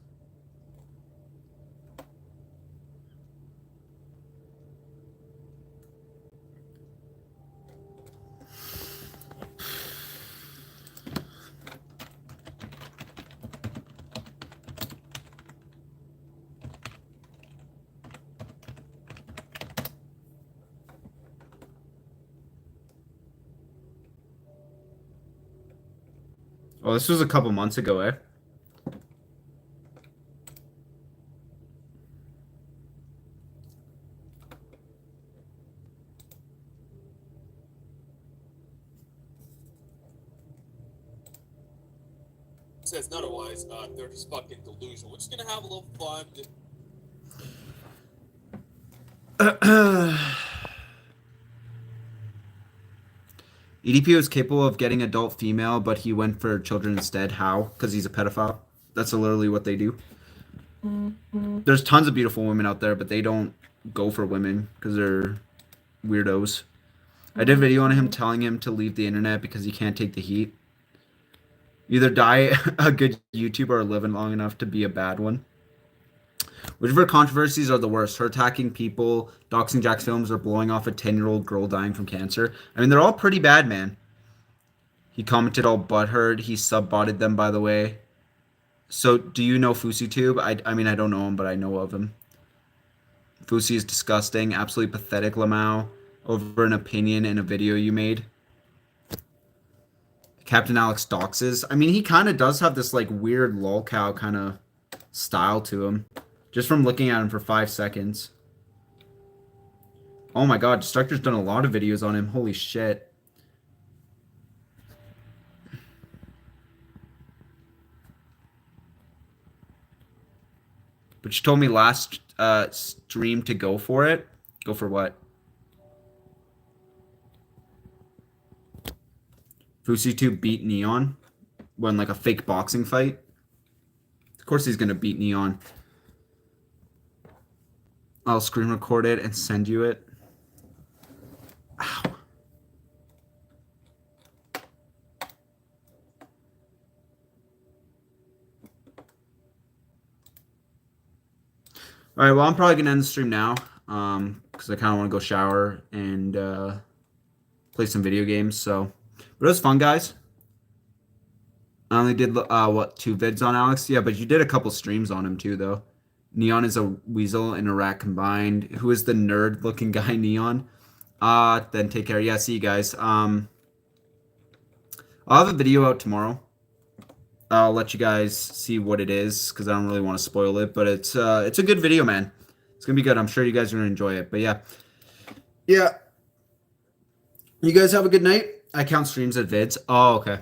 Speaker 1: Oh, this was a couple months ago, eh?
Speaker 3: Says otherwise, they're just fucking delusional. We're just gonna have a little fun.
Speaker 1: EDP was capable of getting adult female, but he went for children instead. How? Because he's a pedophile. That's literally what they do. There's tons of beautiful women out there, but they don't go for women because they're weirdos. I did a video on him telling him to leave the internet because he can't take the heat. Either die a good YouTuber or live long enough to be a bad one. Whichever controversies are the worst? Her attacking people, doxing Jack's films, or blowing off a 10-year-old girl dying from cancer? I mean, they're all pretty bad, man. He commented all butthurt. He sub-botted them, by the way. So, do you know FusiTube? I mean, I don't know him, but I know of him. Fusi is disgusting. Absolutely pathetic, Lamau. Over an opinion in a video you made. Captain Alex doxes. I mean, he kind of does have this, like, weird lolcow kind of style to him. Just from looking at him for 5 seconds. Oh my god, Destructor's done a lot of videos on him. Holy shit. But you told me last stream to go for it. Go for what? FusiTube beat Neon. When like a fake boxing fight. Of course he's gonna beat Neon. I'll screen record it and send you it. Ow. All right, well, I'm probably gonna end the stream now, because I kind of want to go shower and play some video games. So, but it was fun, guys. I only did what 2 vids on Alex? Yeah, but you did a couple streams on him too, though. Neon is a weasel and a rat combined. Who is the nerd-looking guy, Neon? Then take care. Yeah, see you guys. I'll have a video out tomorrow. I'll let you guys see what it is because I don't really want to spoil it. But it's a good video, man. It's gonna be good. I'm sure you guys are gonna enjoy it. But yeah. You guys have a good night. I count streams as vids. Oh, okay.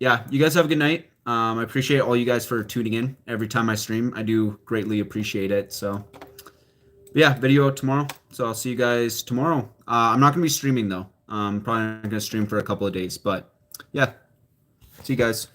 Speaker 1: Yeah, you guys have a good night. I appreciate all you guys for tuning in every time I stream. I do greatly appreciate it. So, yeah, video out tomorrow. So I'll see you guys tomorrow. I'm not gonna be streaming though. Probably not gonna stream for a couple of days. But yeah, see you guys.